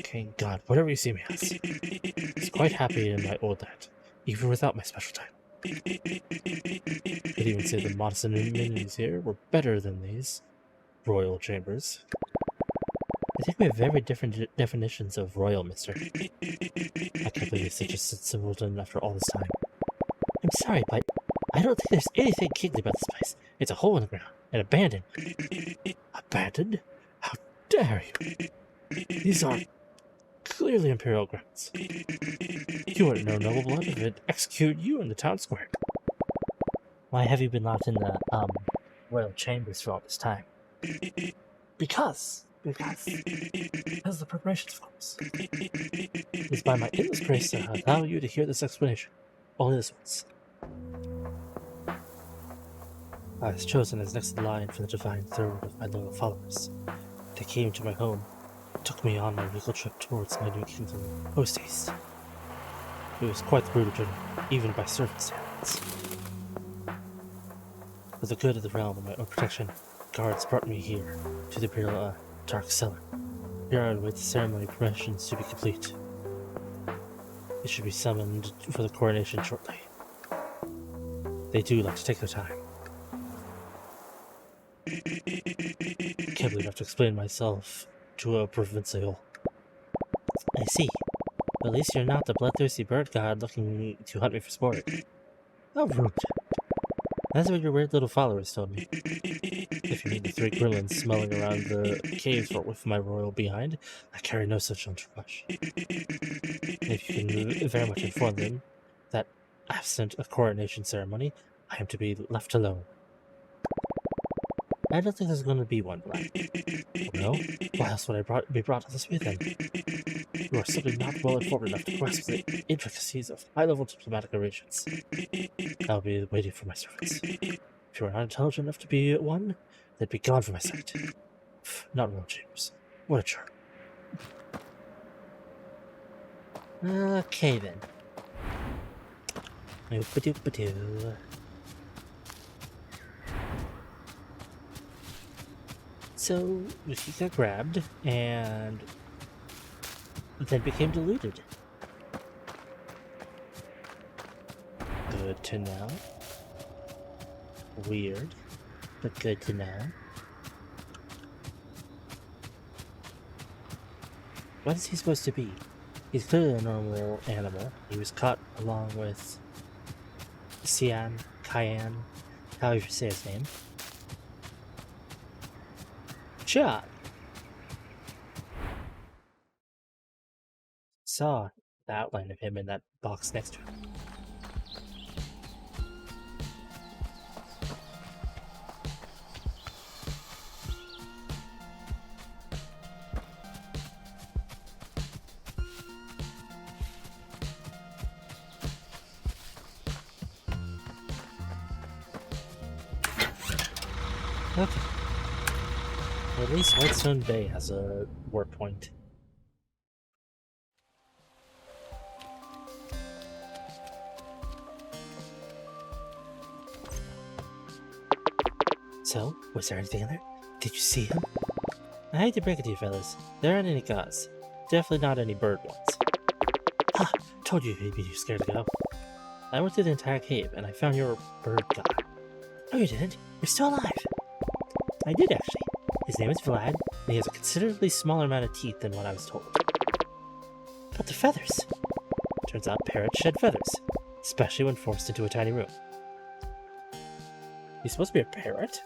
King God, whatever you see me as. He's quite happy in my old land, even without my special title. I'd even say the modest amenities here were better than these royal chambers. I think we have very different definitions of royal, mister. I can't believe you're such a simpleton after all this time. I'm sorry, but I don't think there's anything kingly about this place. It's a hole in the ground, and abandoned. Abandoned? How dare you? These are clearly imperial grounds. You wouldn't know noble blood if it execute you in the town square. Why have you been locked in the, royal chambers for all this time? Because the preparations, of course. It's by my endless grace that I allow you to hear this explanation. Only this once. I was chosen as next in line for the divine third of my loyal followers. They came to my home, took me on my regal trip towards my new kingdom, Hostes. It was quite the brutal journey, even by servant standards. For the good of the realm and my own protection, guards brought me here, to the Imperial Dark Cellar. Here I would wait the ceremony permissions to be complete. It should be summoned for the coronation shortly. They do like to take their time. Can't believe I have to explain myself to a provincial. I see. But at least you're not the bloodthirsty bird god looking to hunt me for sport. How rude. That's what your weird little followers told me. If you need the 3 gremlins smelling around the caves with my royal behind, I carry no such entourage. If you can very much inform them that, absent a coronation ceremony, I am to be left alone. I don't think there's going to be one, Vlad. No? Why else would I be brought to this way then? You are simply not well informed enough to grasp the intricacies of high-level diplomatic arrangements. I'll be waiting for my servants. If you are not intelligent enough to be one, then be gone from my sight. Not real James. What a jerk. Okay then. Oop-a-doop-a-doo. So, he got grabbed, and then became deluded. Good to know. Weird, but good to know. What is he supposed to be? He's clearly a normal animal. He was caught along with Cayenne, however you say his name. John! Saw the outline of him in that box next to him. Okay. Well, at least Whitestone Bay has a warp point. So, was there anything in there? Did you see him? I hate to break it to you fellas, there aren't any gauze. Definitely not any bird ones. Ha! Told you he'd be too scared to go. I went through the entire cave and I found your bird guy. No you didn't. You're still alive. I did actually. His name is Vlad, and he has a considerably smaller amount of teeth than what I was told. But the feathers! Turns out parrots shed feathers, especially when forced into a tiny room. He's supposed to be a parrot?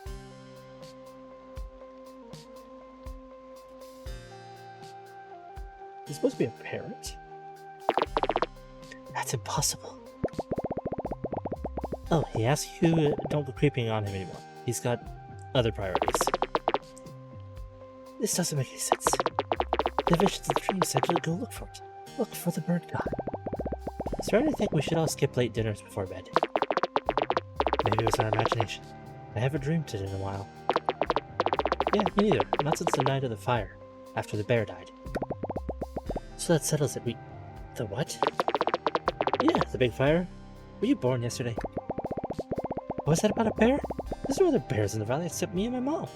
He's supposed to be a parrot? That's impossible. Oh, he asks you don't go creeping on him anymore. He's got other priorities. This doesn't make any sense. The visions of the dream said to go look for it. Look for the bird god. Starting to think we should all skip late dinners before bed. Maybe it was our imagination. I haven't dreamed it in a while. Yeah, me neither. Not since the night of the fire, after the bear died. So that settles it. The what? Yeah, the big fire. Were you born yesterday? What was that about a bear? There's no other bears in the valley except me and my mom.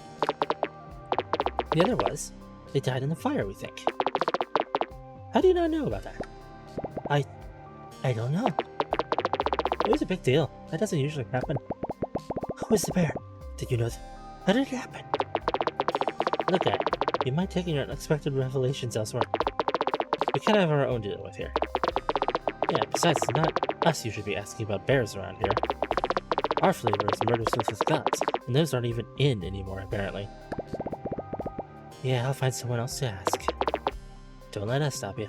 Yeah, there was. They died in the fire, we think. How do you not know about that? I don't know. It was a big deal. That doesn't usually happen. Who was the bear? Did you know that? How did it happen? Look at it. You might take your unexpected revelations elsewhere. We kind of have our own to deal with here. Yeah, besides, it's not us you should be asking about bears around here. Our flavor is murder with gods, and those aren't even in anymore, apparently. Yeah, I'll find someone else to ask. Don't let us stop you.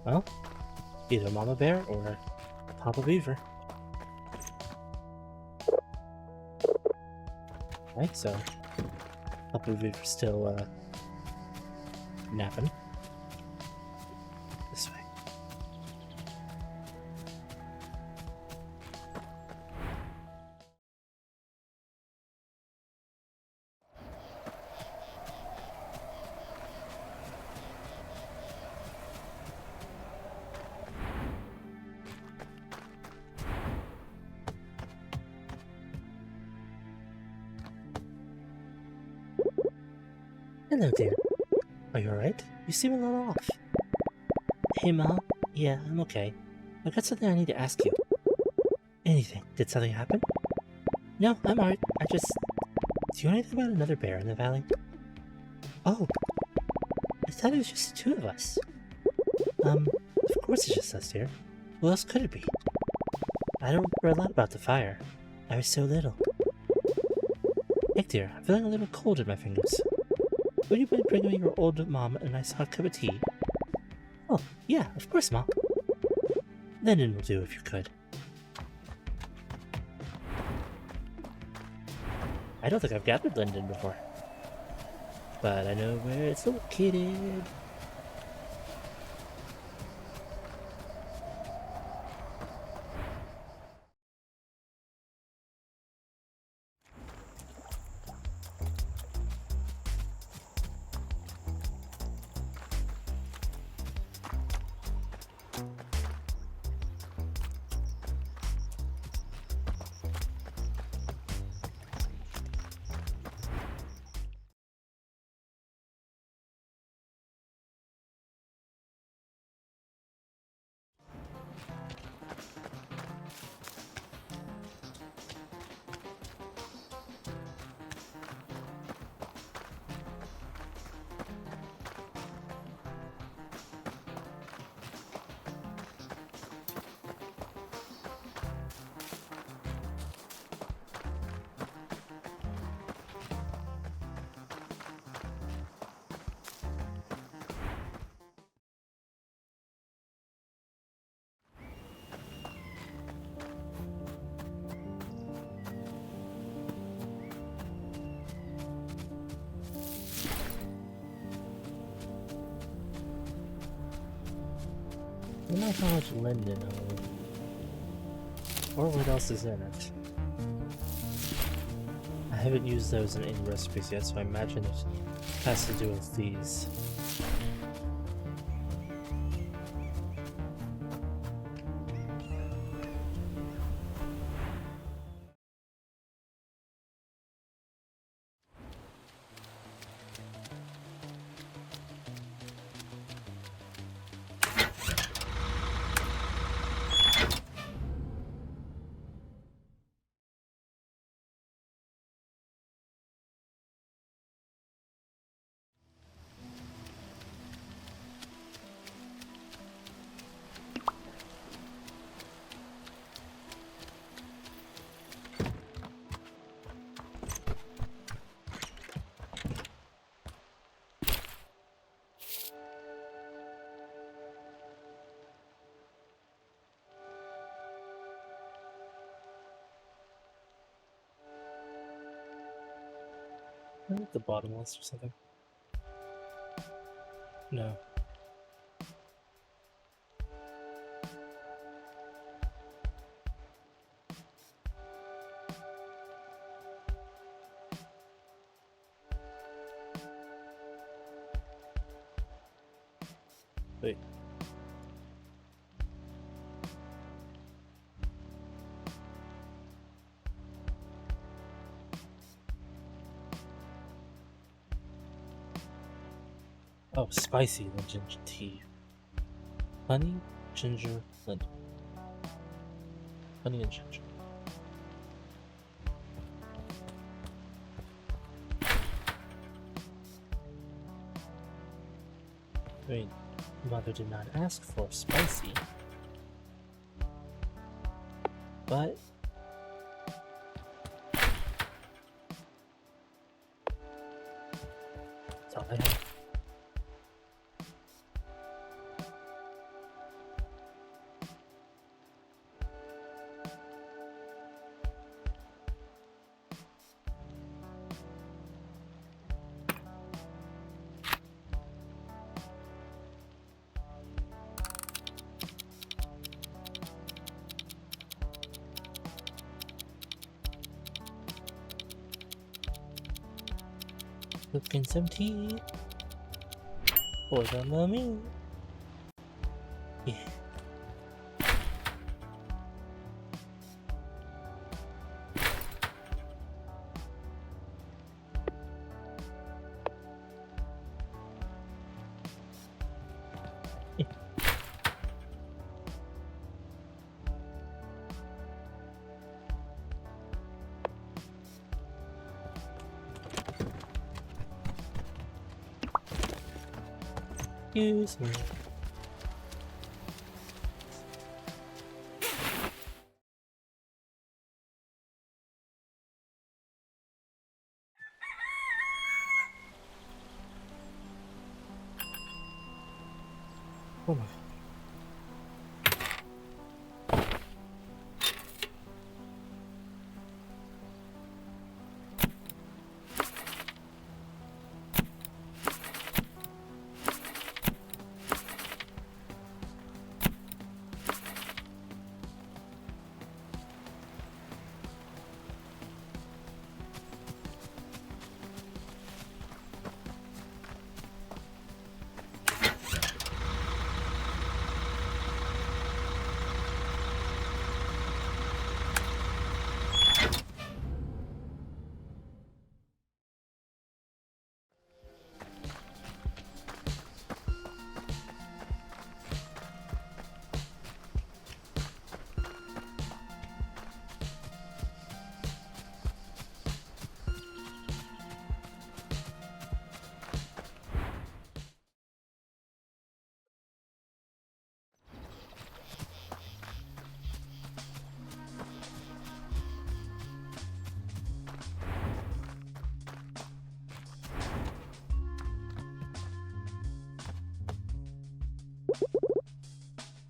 Well, either Mama Bear or Papa Beaver. Right, so Papa Beaver's still napping. This way. Hello, dear. Are you alright? You seem a little off. Hey, Mom. Yeah, I'm okay. I've got something I need to ask you. Anything. Did something happen? No, I'm alright. Do you know anything about another bear in the valley? Oh. thought it was just the two of us. Of course it's just us here. Who else could it be? I don't remember a lot about the fire. I was so little. Heck dear, I'm feeling a little cold in my fingers. Would you mind bringing me your old mom a nice hot cup of tea? Oh, yeah, of course, Mom. Linden will do if you could. I don't think I've gathered Linden before. But I know where it's located. I don't know how much Linden or what else is in it. I haven't used those in any recipes yet, so I imagine it has to do with these. I think the bottom list or something. No. Wait. Oh, spicy and ginger tea. Honey, ginger, Linden. Honey and ginger. I mean, Mother did not ask for spicy. But that's all I have. Cooking some tea for the mummy. Yeah. Excuse me. Oh my.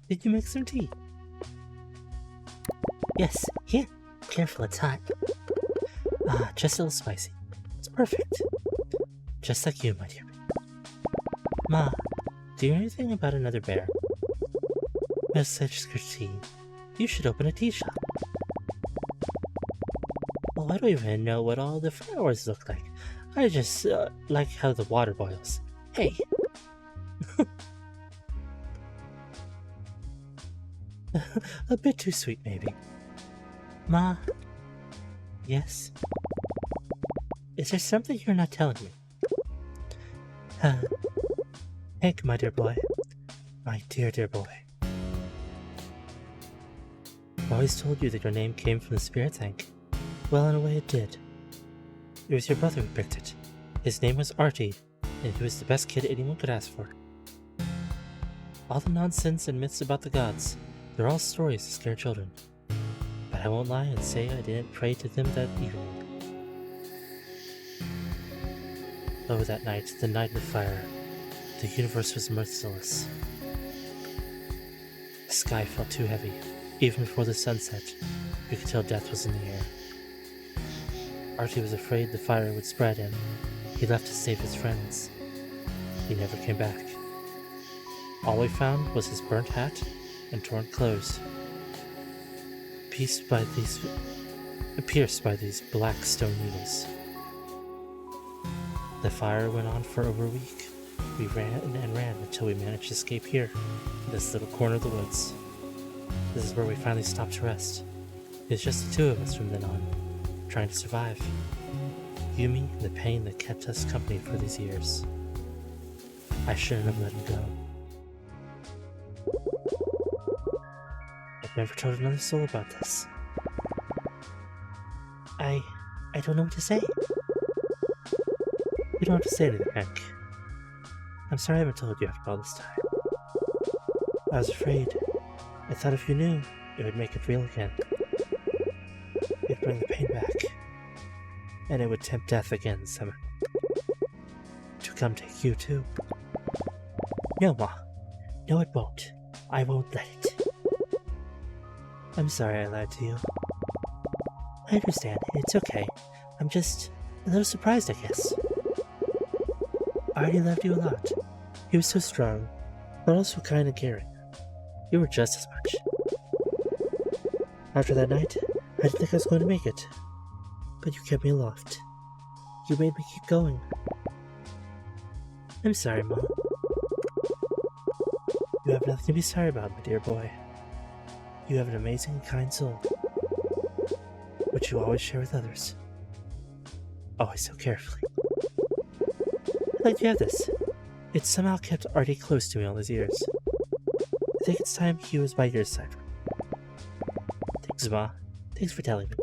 Did you make some tea? Yes, here. Careful, it's hot. Ah, just a little spicy. It's perfect. Just like you, my dear. Ma, do you know anything about another bear? With such good tea, you should open a tea shop. Well, I don't even know what all the flowers look like. I just like how the water boils. Hey! A bit too sweet, maybe. Ma? Yes? Is there something you're not telling me? Hank, my dear boy. My dear, dear boy. I've always told you that your name came from the spirits, Hank. Well, in a way it did. It was your brother who picked it. His name was Artie, and he was the best kid anyone could ask for. All the nonsense and myths about the gods, they're all stories to scare children. But I won't lie and say I didn't pray to them that evening. Oh, that night, the night of fire, the universe was merciless. The sky felt too heavy. Even before the sunset, you could tell death was in the air. Artie was afraid the fire would spread and he left to save his friends. He never came back. All we found was his burnt hat and torn clothes, pierced by these black stone needles. The fire went on for over a week. We ran and ran until we managed to escape here, in this little corner of the woods. This is where we finally stopped to rest. It was just the two of us from then on, trying to survive. You, me, and the pain that kept us company for these years. I shouldn't have let him go. I've never told another soul about this. I don't know what to say. You don't have to say anything, Hank. I'm sorry I haven't told you after all this time. I was afraid. I thought if you knew, it would make it real again. It'd bring the pain back. And it would tempt death again somehow. To come take you too. No, Ma. No, it won't. I won't let it. I'm sorry I lied to you. I understand. It's okay. I'm just a little surprised, I guess. I already loved you a lot. He was so strong, but also kind and caring. You were just as much. After that night, I didn't think I was going to make it. But you kept me aloft. You made me keep going. I'm sorry, Mom. You have nothing to be sorry about, my dear boy. You have an amazing and kind soul, which you always share with others. Always so carefully. I'd like to have this. It's somehow kept Artie close to me all these years. I think it's time he was by your side. Thanks, Ma. Thanks for telling me.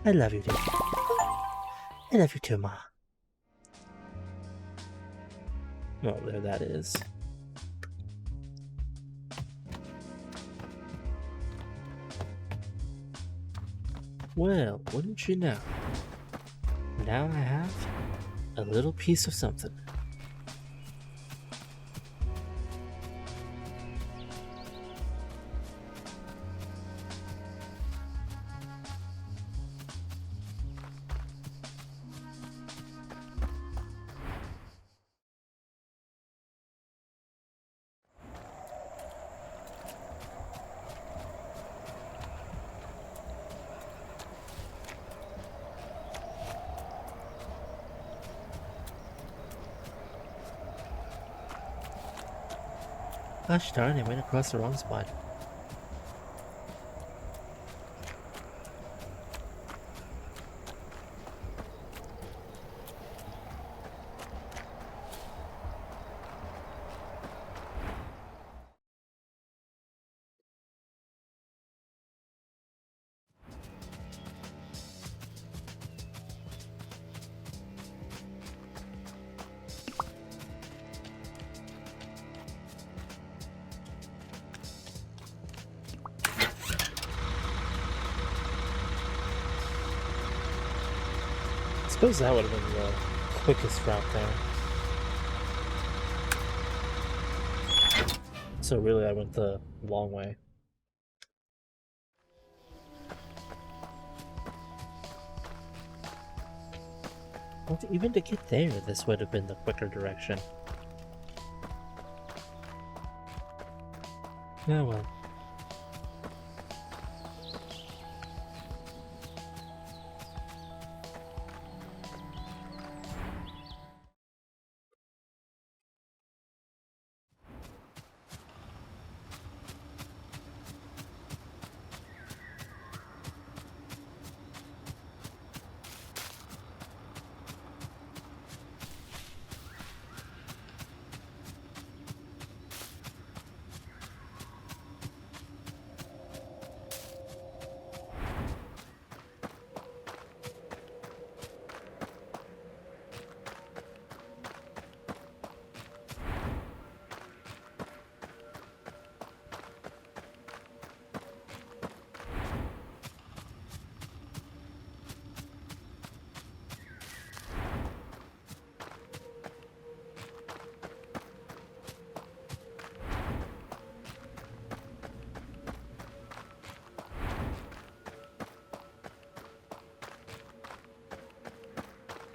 I love you, dear. I love you too, Ma. Oh, there that is. Well, wouldn't you know? Now I have a little piece of something. Gosh darn, I went across the wrong spot. I suppose that would have been the quickest route there. So really I went the long way. Well, even to get there, this would have been the quicker direction. Yeah, well.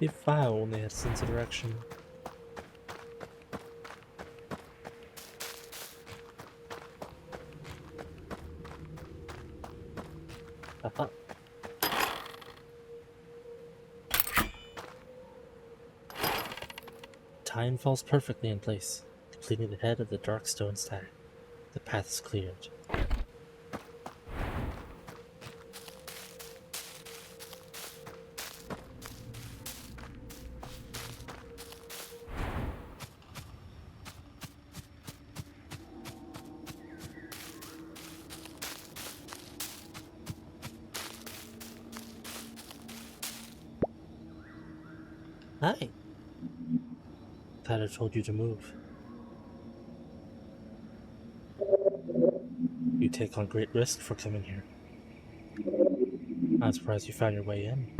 If I only had a sense of direction. Uh-huh. Time falls perfectly in place, completing the head of the dark stone stack. The path is cleared. Hi. Thought I told you to move. You take on great risk for coming here. I'm surprised you found your way in.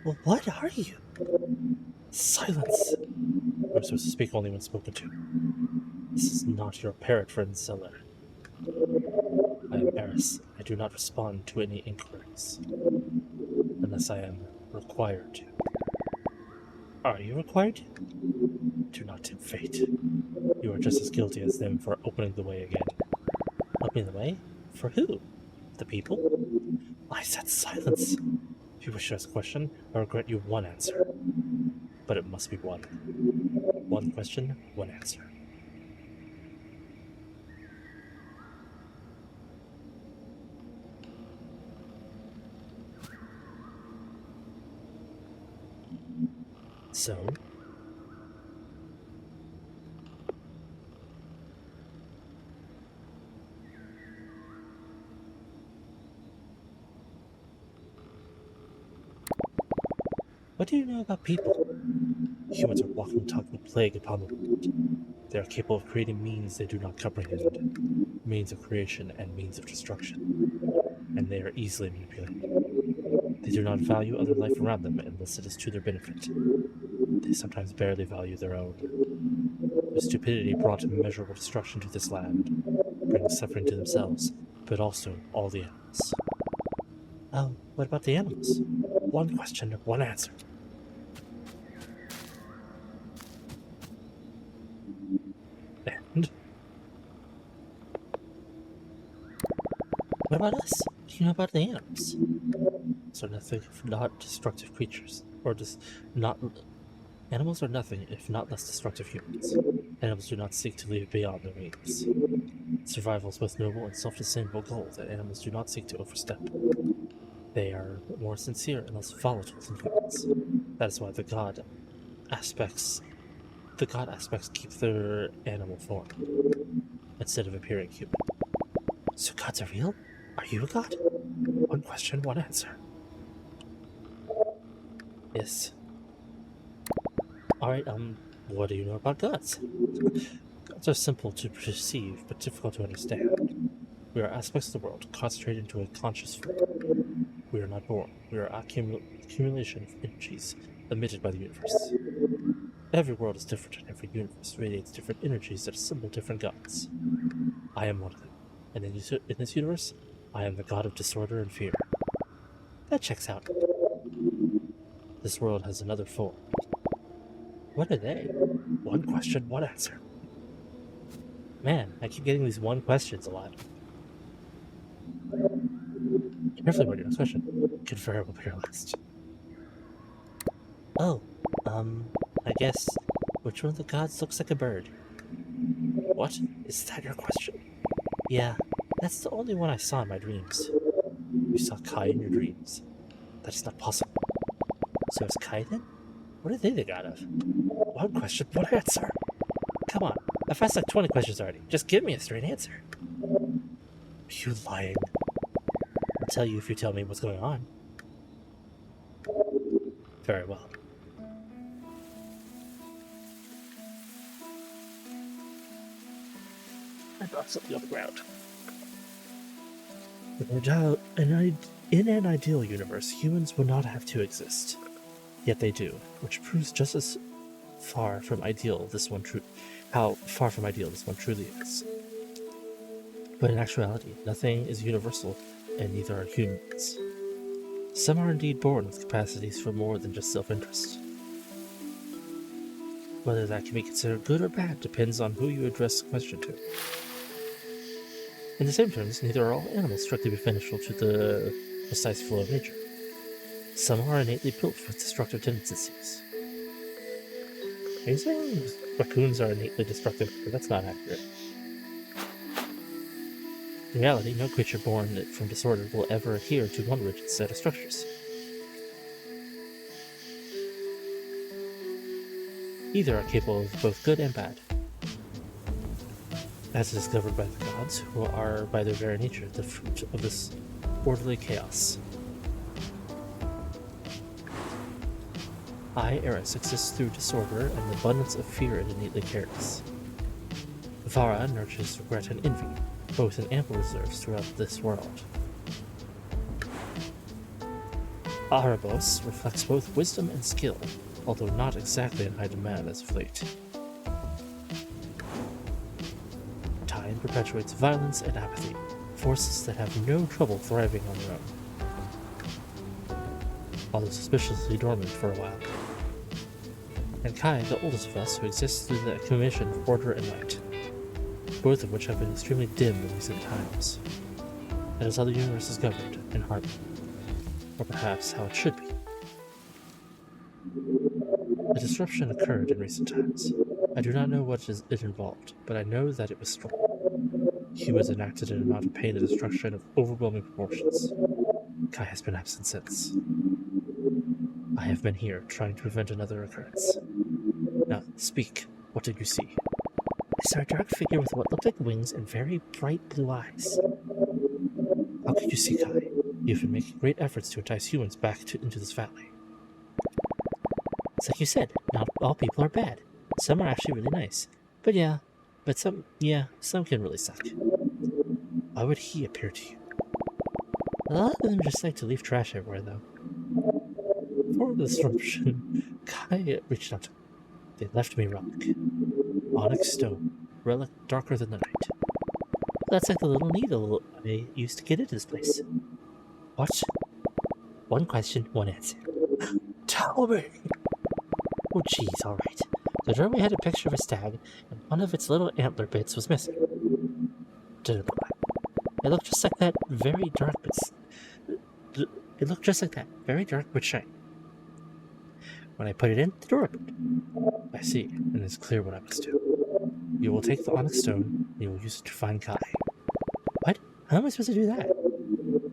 Well, what are you? Silence! I'm supposed to speak only when spoken to. This is not your parrot friend, Zeller. I am Paris. I do not respond to any inquiries. Unless I am required to. Are you required to? Do not tempt fate. You are just as guilty as them for opening the way again. Opening the way? For who? The people? I said silence. If you wish to ask a question, I will grant you one answer. But it must be one. One question, one answer. So? What do you know about people? Humans are walking, talking plague upon the world. They are capable of creating means they do not comprehend, means of creation and means of destruction, and they are easily manipulated. They do not value other life around them unless it is to their benefit. They sometimes barely value their own. Their stupidity brought immeasurable destruction to this land, bringing suffering to themselves, but also all the animals. Oh, what about the animals? One question, one answer. And What about us? What do you know about the animals? so nothing if not destructive creatures, or just not animals are nothing if not less destructive humans. Animals do not seek to live beyond their means. Survival is both noble and self-sustainable goal that animals do not seek to overstep. They are more sincere and less volatile than humans. That is why the god aspects keep their animal form instead of appearing human. So gods are real? Are you a god? One question, one answer. Yes. Alright, what do you know about gods? Gods are simple to perceive, but difficult to understand. We are aspects of the world, concentrated into a conscious form. We are not born. We are accumulation of energies emitted by the universe. Every world is different, and every universe radiates different energies that assemble different gods. I am one of them, and in this universe, I am the god of disorder and fear. That checks out. This world has another form. What are they? One question, one answer. Man, I keep getting these one questions a lot. Carefully word your next question. Could very well be your last. Oh, I guess which one of the gods looks like a bird? What? Is that your question? Yeah, that's the only one I saw in my dreams. You saw Kai in your dreams? That is not possible. So is Kai then? What are they the god of? One question, one answer. Come on, I've asked like 20 questions already. Just give me a straight answer. Are you lying? I'll tell you if you tell me what's going on. Very well. I dropped something on the ground. In an ideal universe, humans would not have to exist. Yet they do, which proves just as far from ideal this one how far from ideal this one truly is. But in actuality, nothing is universal, and neither are humans. Some are indeed born with capacities for more than just self-interest. Whether that can be considered good or bad depends on who you address the question to. In the same terms, neither are all animals strictly beneficial to the precise flow of nature. Some are innately built with destructive tendencies. Are you saying raccoons are innately destructive? But that's not accurate. In reality, no creature born from disorder will ever adhere to one rigid set of structures. Either are capable of both good and bad, as is discovered by the gods, who are, by their very nature, the fruit of this orderly chaos. I, Eris, exists through disorder and the abundance of fear it innately carries. Vara nurtures regret and envy, both in ample reserves throughout this world. Arabos reflects both wisdom and skill, although not exactly in high demand as of late. Time perpetuates violence and apathy, forces that have no trouble thriving on their own, although suspiciously dormant for a while. And Kai, the oldest of us, who exists through the accumulation of order and light, both of which have been extremely dim in recent times. That is how the universe is governed in harmony, or perhaps how it should be. A disruption occurred in recent times. I do not know what it involved, but I know that it was strong. Humans enacted an amount of pain and destruction of overwhelming proportions. Kai has been absent since. I have been here, trying to prevent another occurrence. Now, speak. What did you see? I saw a dark figure with what looked like wings and very bright blue eyes. How could you see Kai? You've been making great efforts to entice humans back into this valley. It's like you said, not all people are bad. Some are actually really nice. But some can really suck. Why would he appear to you? A lot of them just like to leave trash everywhere, though. For the disruption, Kai reached out to me. They left me rock. Onyx stone, relic darker than the night. That's like the little needle I used to get into this place. What? One question, one answer. Tell me! Oh jeez, alright. The doorway had a picture of a stag, and one of its little antler bits was missing. Didn't look like it. It looked just like that, very dark but shiny. When I put it in, the door opened. I see, and it's clear what I must do. You will take the onyx stone, and you will use it to find Kai. What? How am I supposed to do that?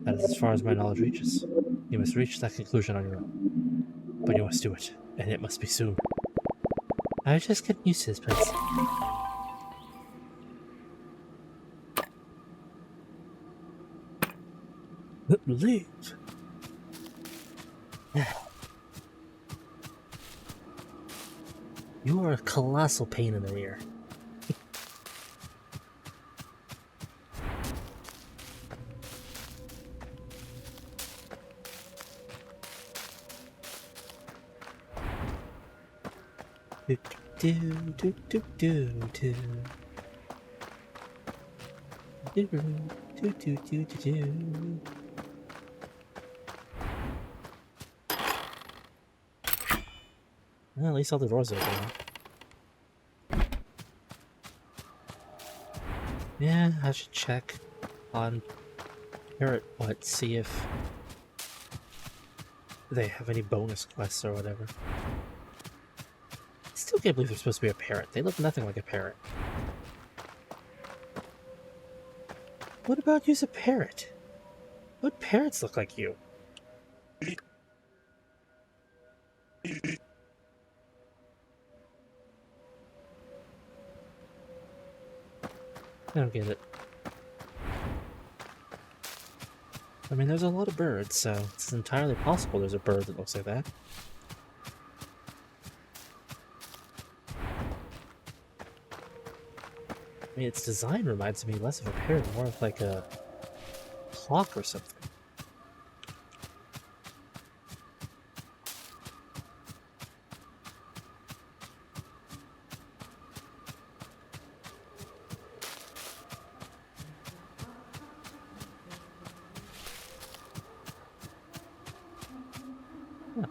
That is as far as my knowledge reaches. You must reach that conclusion on your own. But you must do it, and it must be soon. I was just getting used to this place. Leave. You are a colossal pain in the rear. do do do do do do do do do do. Well, at least all the doors are open. Yeah, I should check on Parrot what, see if they have any bonus quests or whatever. I still can't believe they're supposed to be a parrot. They look nothing like a parrot. What about you's a parrot? What parrots look like you? I don't get it. I mean, there's a lot of birds, so it's entirely possible there's a bird that looks like that. I mean, its design reminds me less of a parrot, more of like a hawk or something. Huh.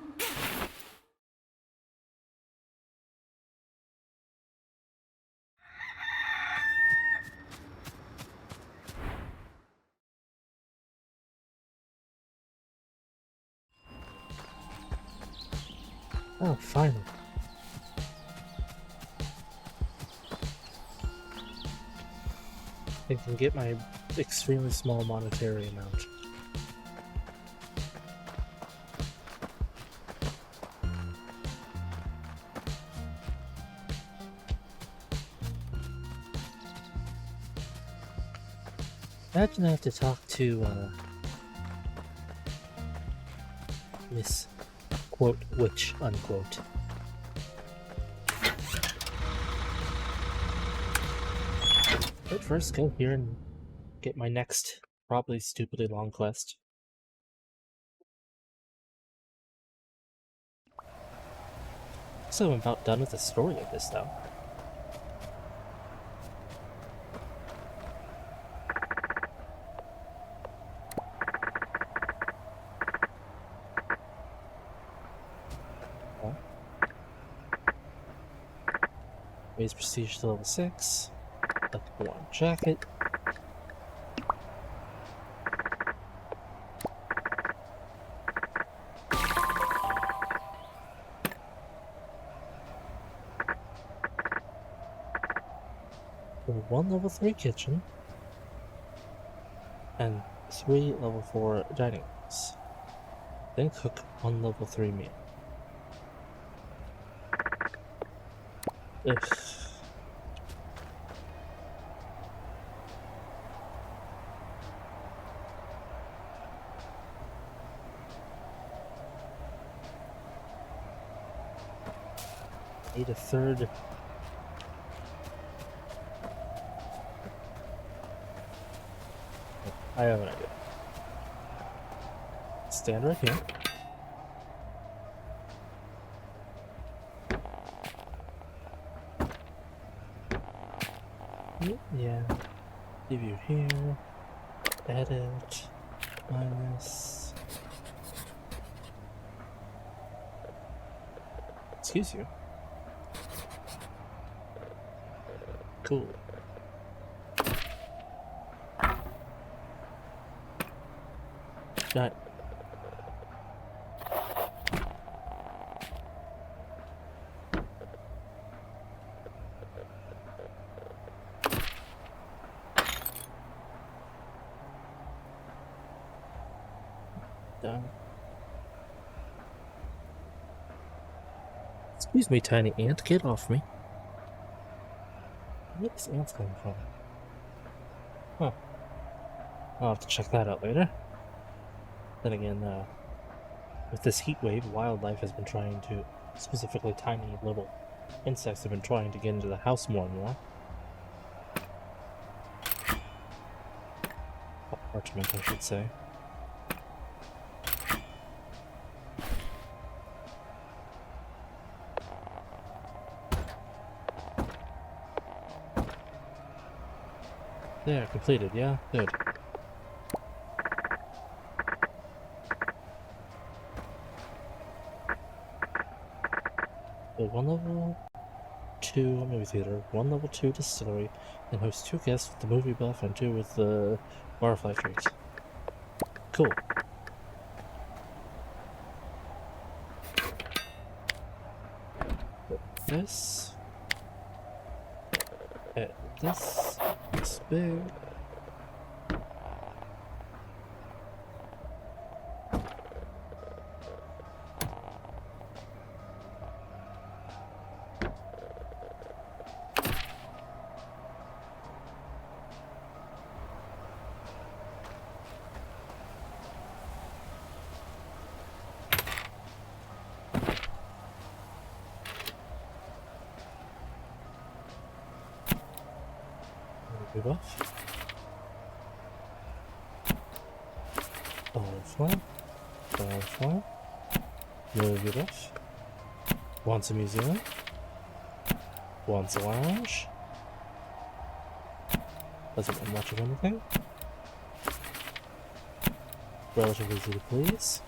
Oh, finally. I can get my extremely small monetary amount. Imagine I have to talk to, Miss quote witch unquote. But first, go here and get my next, probably stupidly long quest. So I'm about done with the story of this, though. Well, raise prestige to level 6. Level 1 jacket. One level 3 kitchen. And 3 level 4 dining rooms. Then cook 1 level 3 meal. Ugh. Need a third. I have an idea. Stand right here. Yeah. Leave you here. Edit. Minus. Excuse you. Cool. Got. Done. Excuse me, tiny ant. Get off me. Where are these ants coming from? Huh. I'll have to check that out later. Then again, with this heat wave, wildlife has been trying to, specifically tiny little insects have been trying to get into the house more and more. Parchment, I should say. There, completed, yeah? Good. So 1 level 2 movie theater, 1 level 2 distillery, and host 2 guests with the movie buff and 2 with the barfly treats. Cool. Put this. Edit this. This big. Move off. Barfly. Barfly. Move it off. Wants a museum. Wants a lounge. Doesn't want much of anything. Relatively easy to please.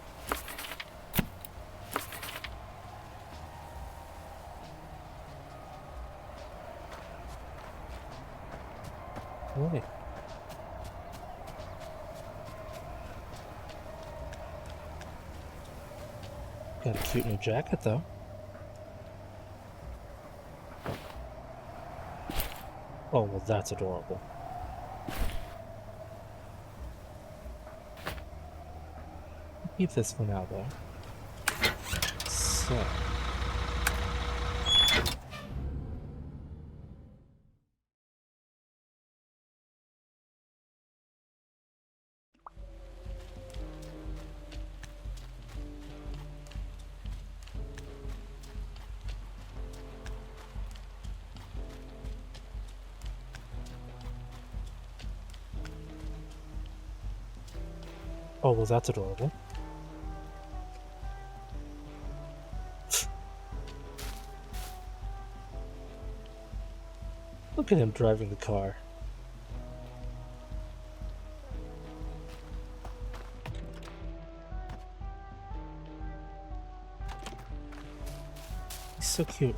Alright. Got a cute new jacket though. Oh, well, that's adorable. Keep this for now though. So. Oh, well, that's adorable. Look at him driving the car. He's so cute.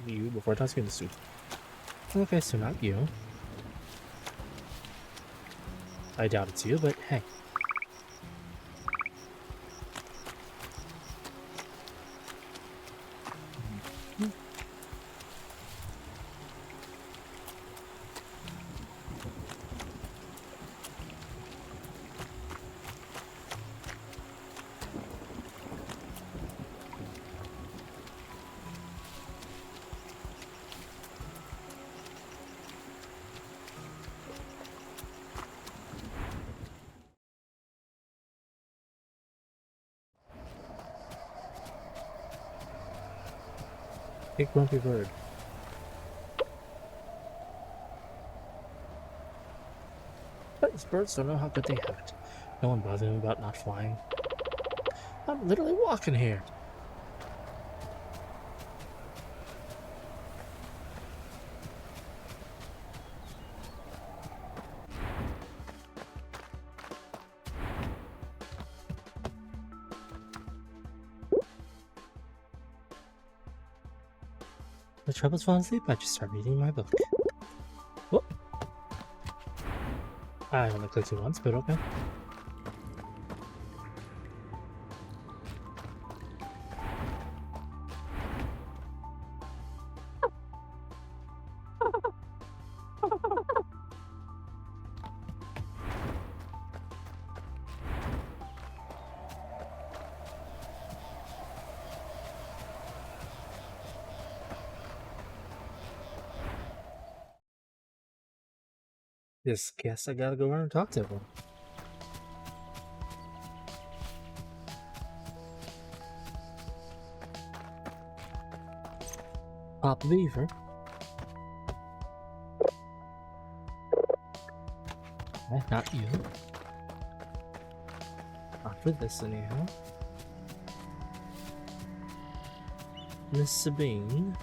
You before tossing the suit. Okay, so not you. I doubt it's you, but hey. Big grumpy bird. But these birds don't know how good they have it. No one bothers them about not flying. I'm literally walking here. The trouble's falling asleep, I just start reading my book. Whoop. I only clicked it once, but okay. Just guess I gotta go around and talk to everyone. Papa Beaver. Not you. Not for this anyhow. Miss Sabine.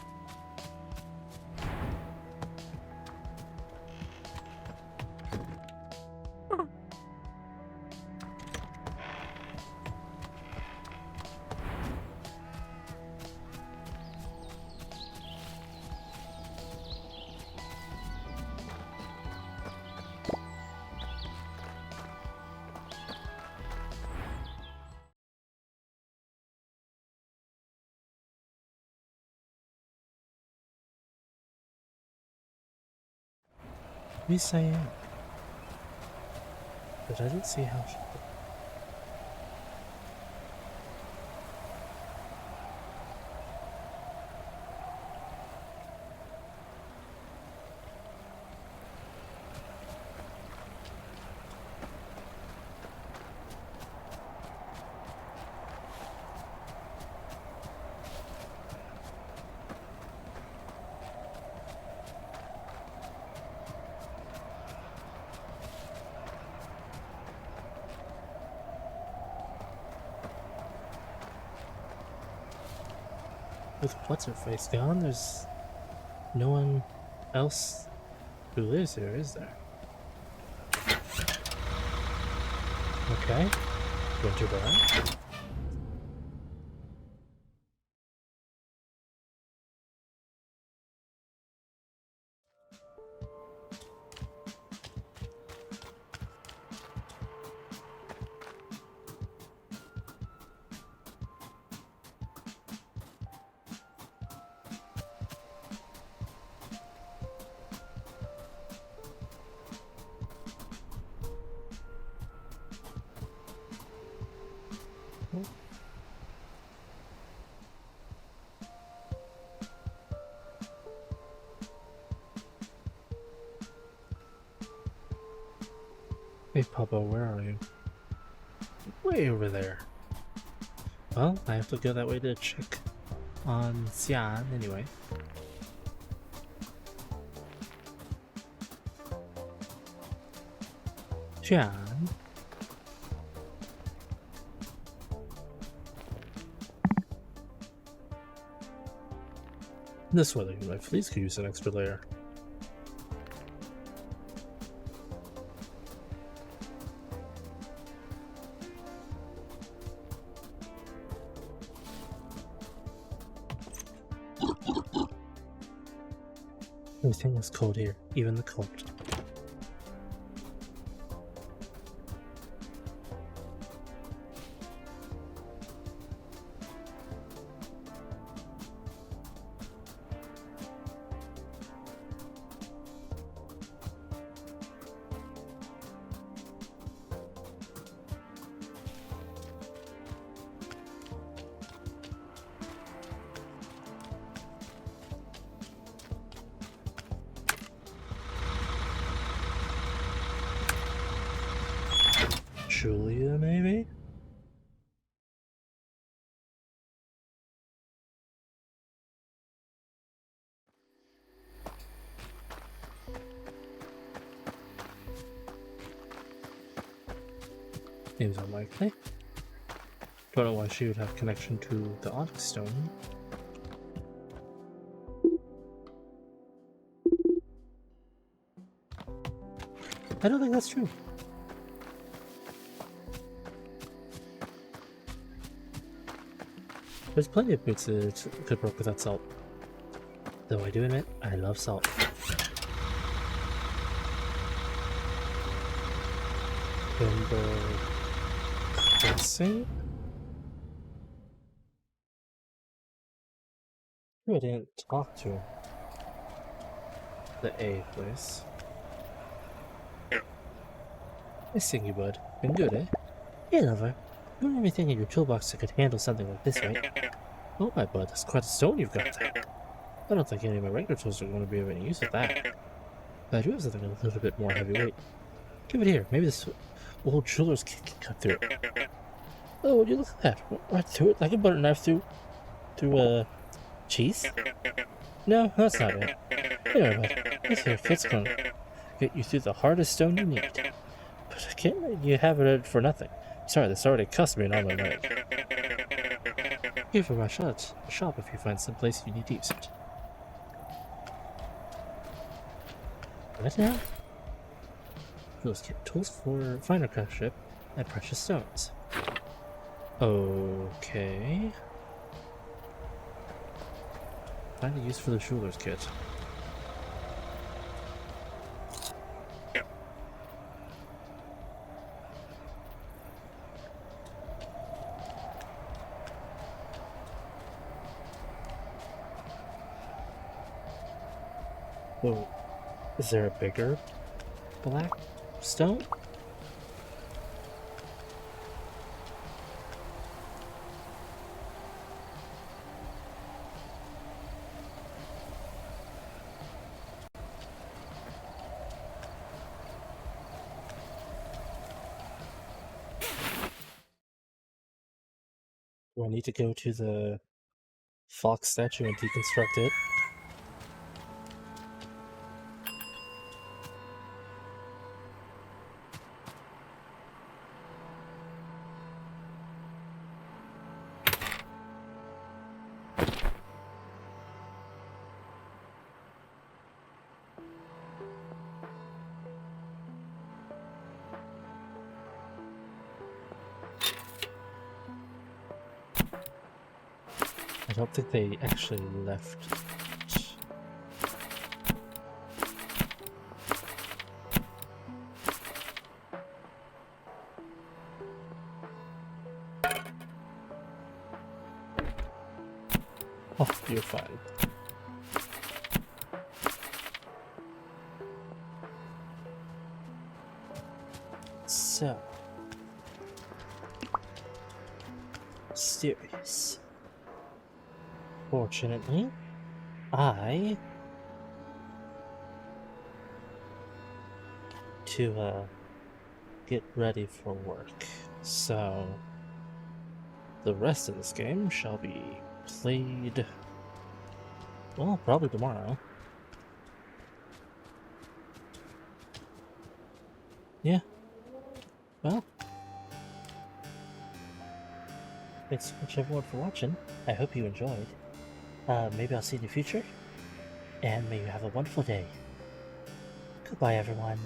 Yes, I am. But I didn't see how she. With what's her face gone, there's no one else who lives here, is there? Okay. Winter Bar. Hey, Papa, where are you? Way over there. Well, I have to go that way to check on Xian anyway. Xian. This weather, my fleece could use an extra layer. Everything is cold here, even the cold. Julia, maybe? Seems unlikely. Don't know why she would have connection to the onyx stone. I don't think that's true. There's plenty of boots that could work without salt. Though I do admit, I love salt. Timber Crossing? I didn't talk to the A place. Nice seeing you, bud. Been good, eh? Hey, lover. You don't have anything in your toolbox that could handle something like this, right? Oh, my bud, that's quite a stone you've got there. I don't think any of my regular tools are going to be of any use with that. But I do have something a little bit more heavyweight. Give it here. Maybe this old jeweler's kit can cut through it. Oh, would you look at that? Right through it, like a butter knife through cheese? No, that's not it. Anyway, bud, this here kit's going to get you through the hardest stone you need. But I can't let you have it for nothing. Sorry, this already cost me an arm and a leg. Give it my shot. Shop if you find some place you need to use it. What now? Tools for finer craftsmanship and precious stones. Okay. Find a use for the jeweler's kit. Oh, is there a bigger black stone? Do I need to go to the fox statue and deconstruct it? I don't think they actually left. Oh, you're fine. So, serious. Fortunately, I to get ready for work. So the rest of this game shall be played, well, probably tomorrow. Yeah. Well, thanks so much everyone for watching. I hope you enjoyed. Maybe I'll see you in the future, and may you have a wonderful day. Goodbye, everyone.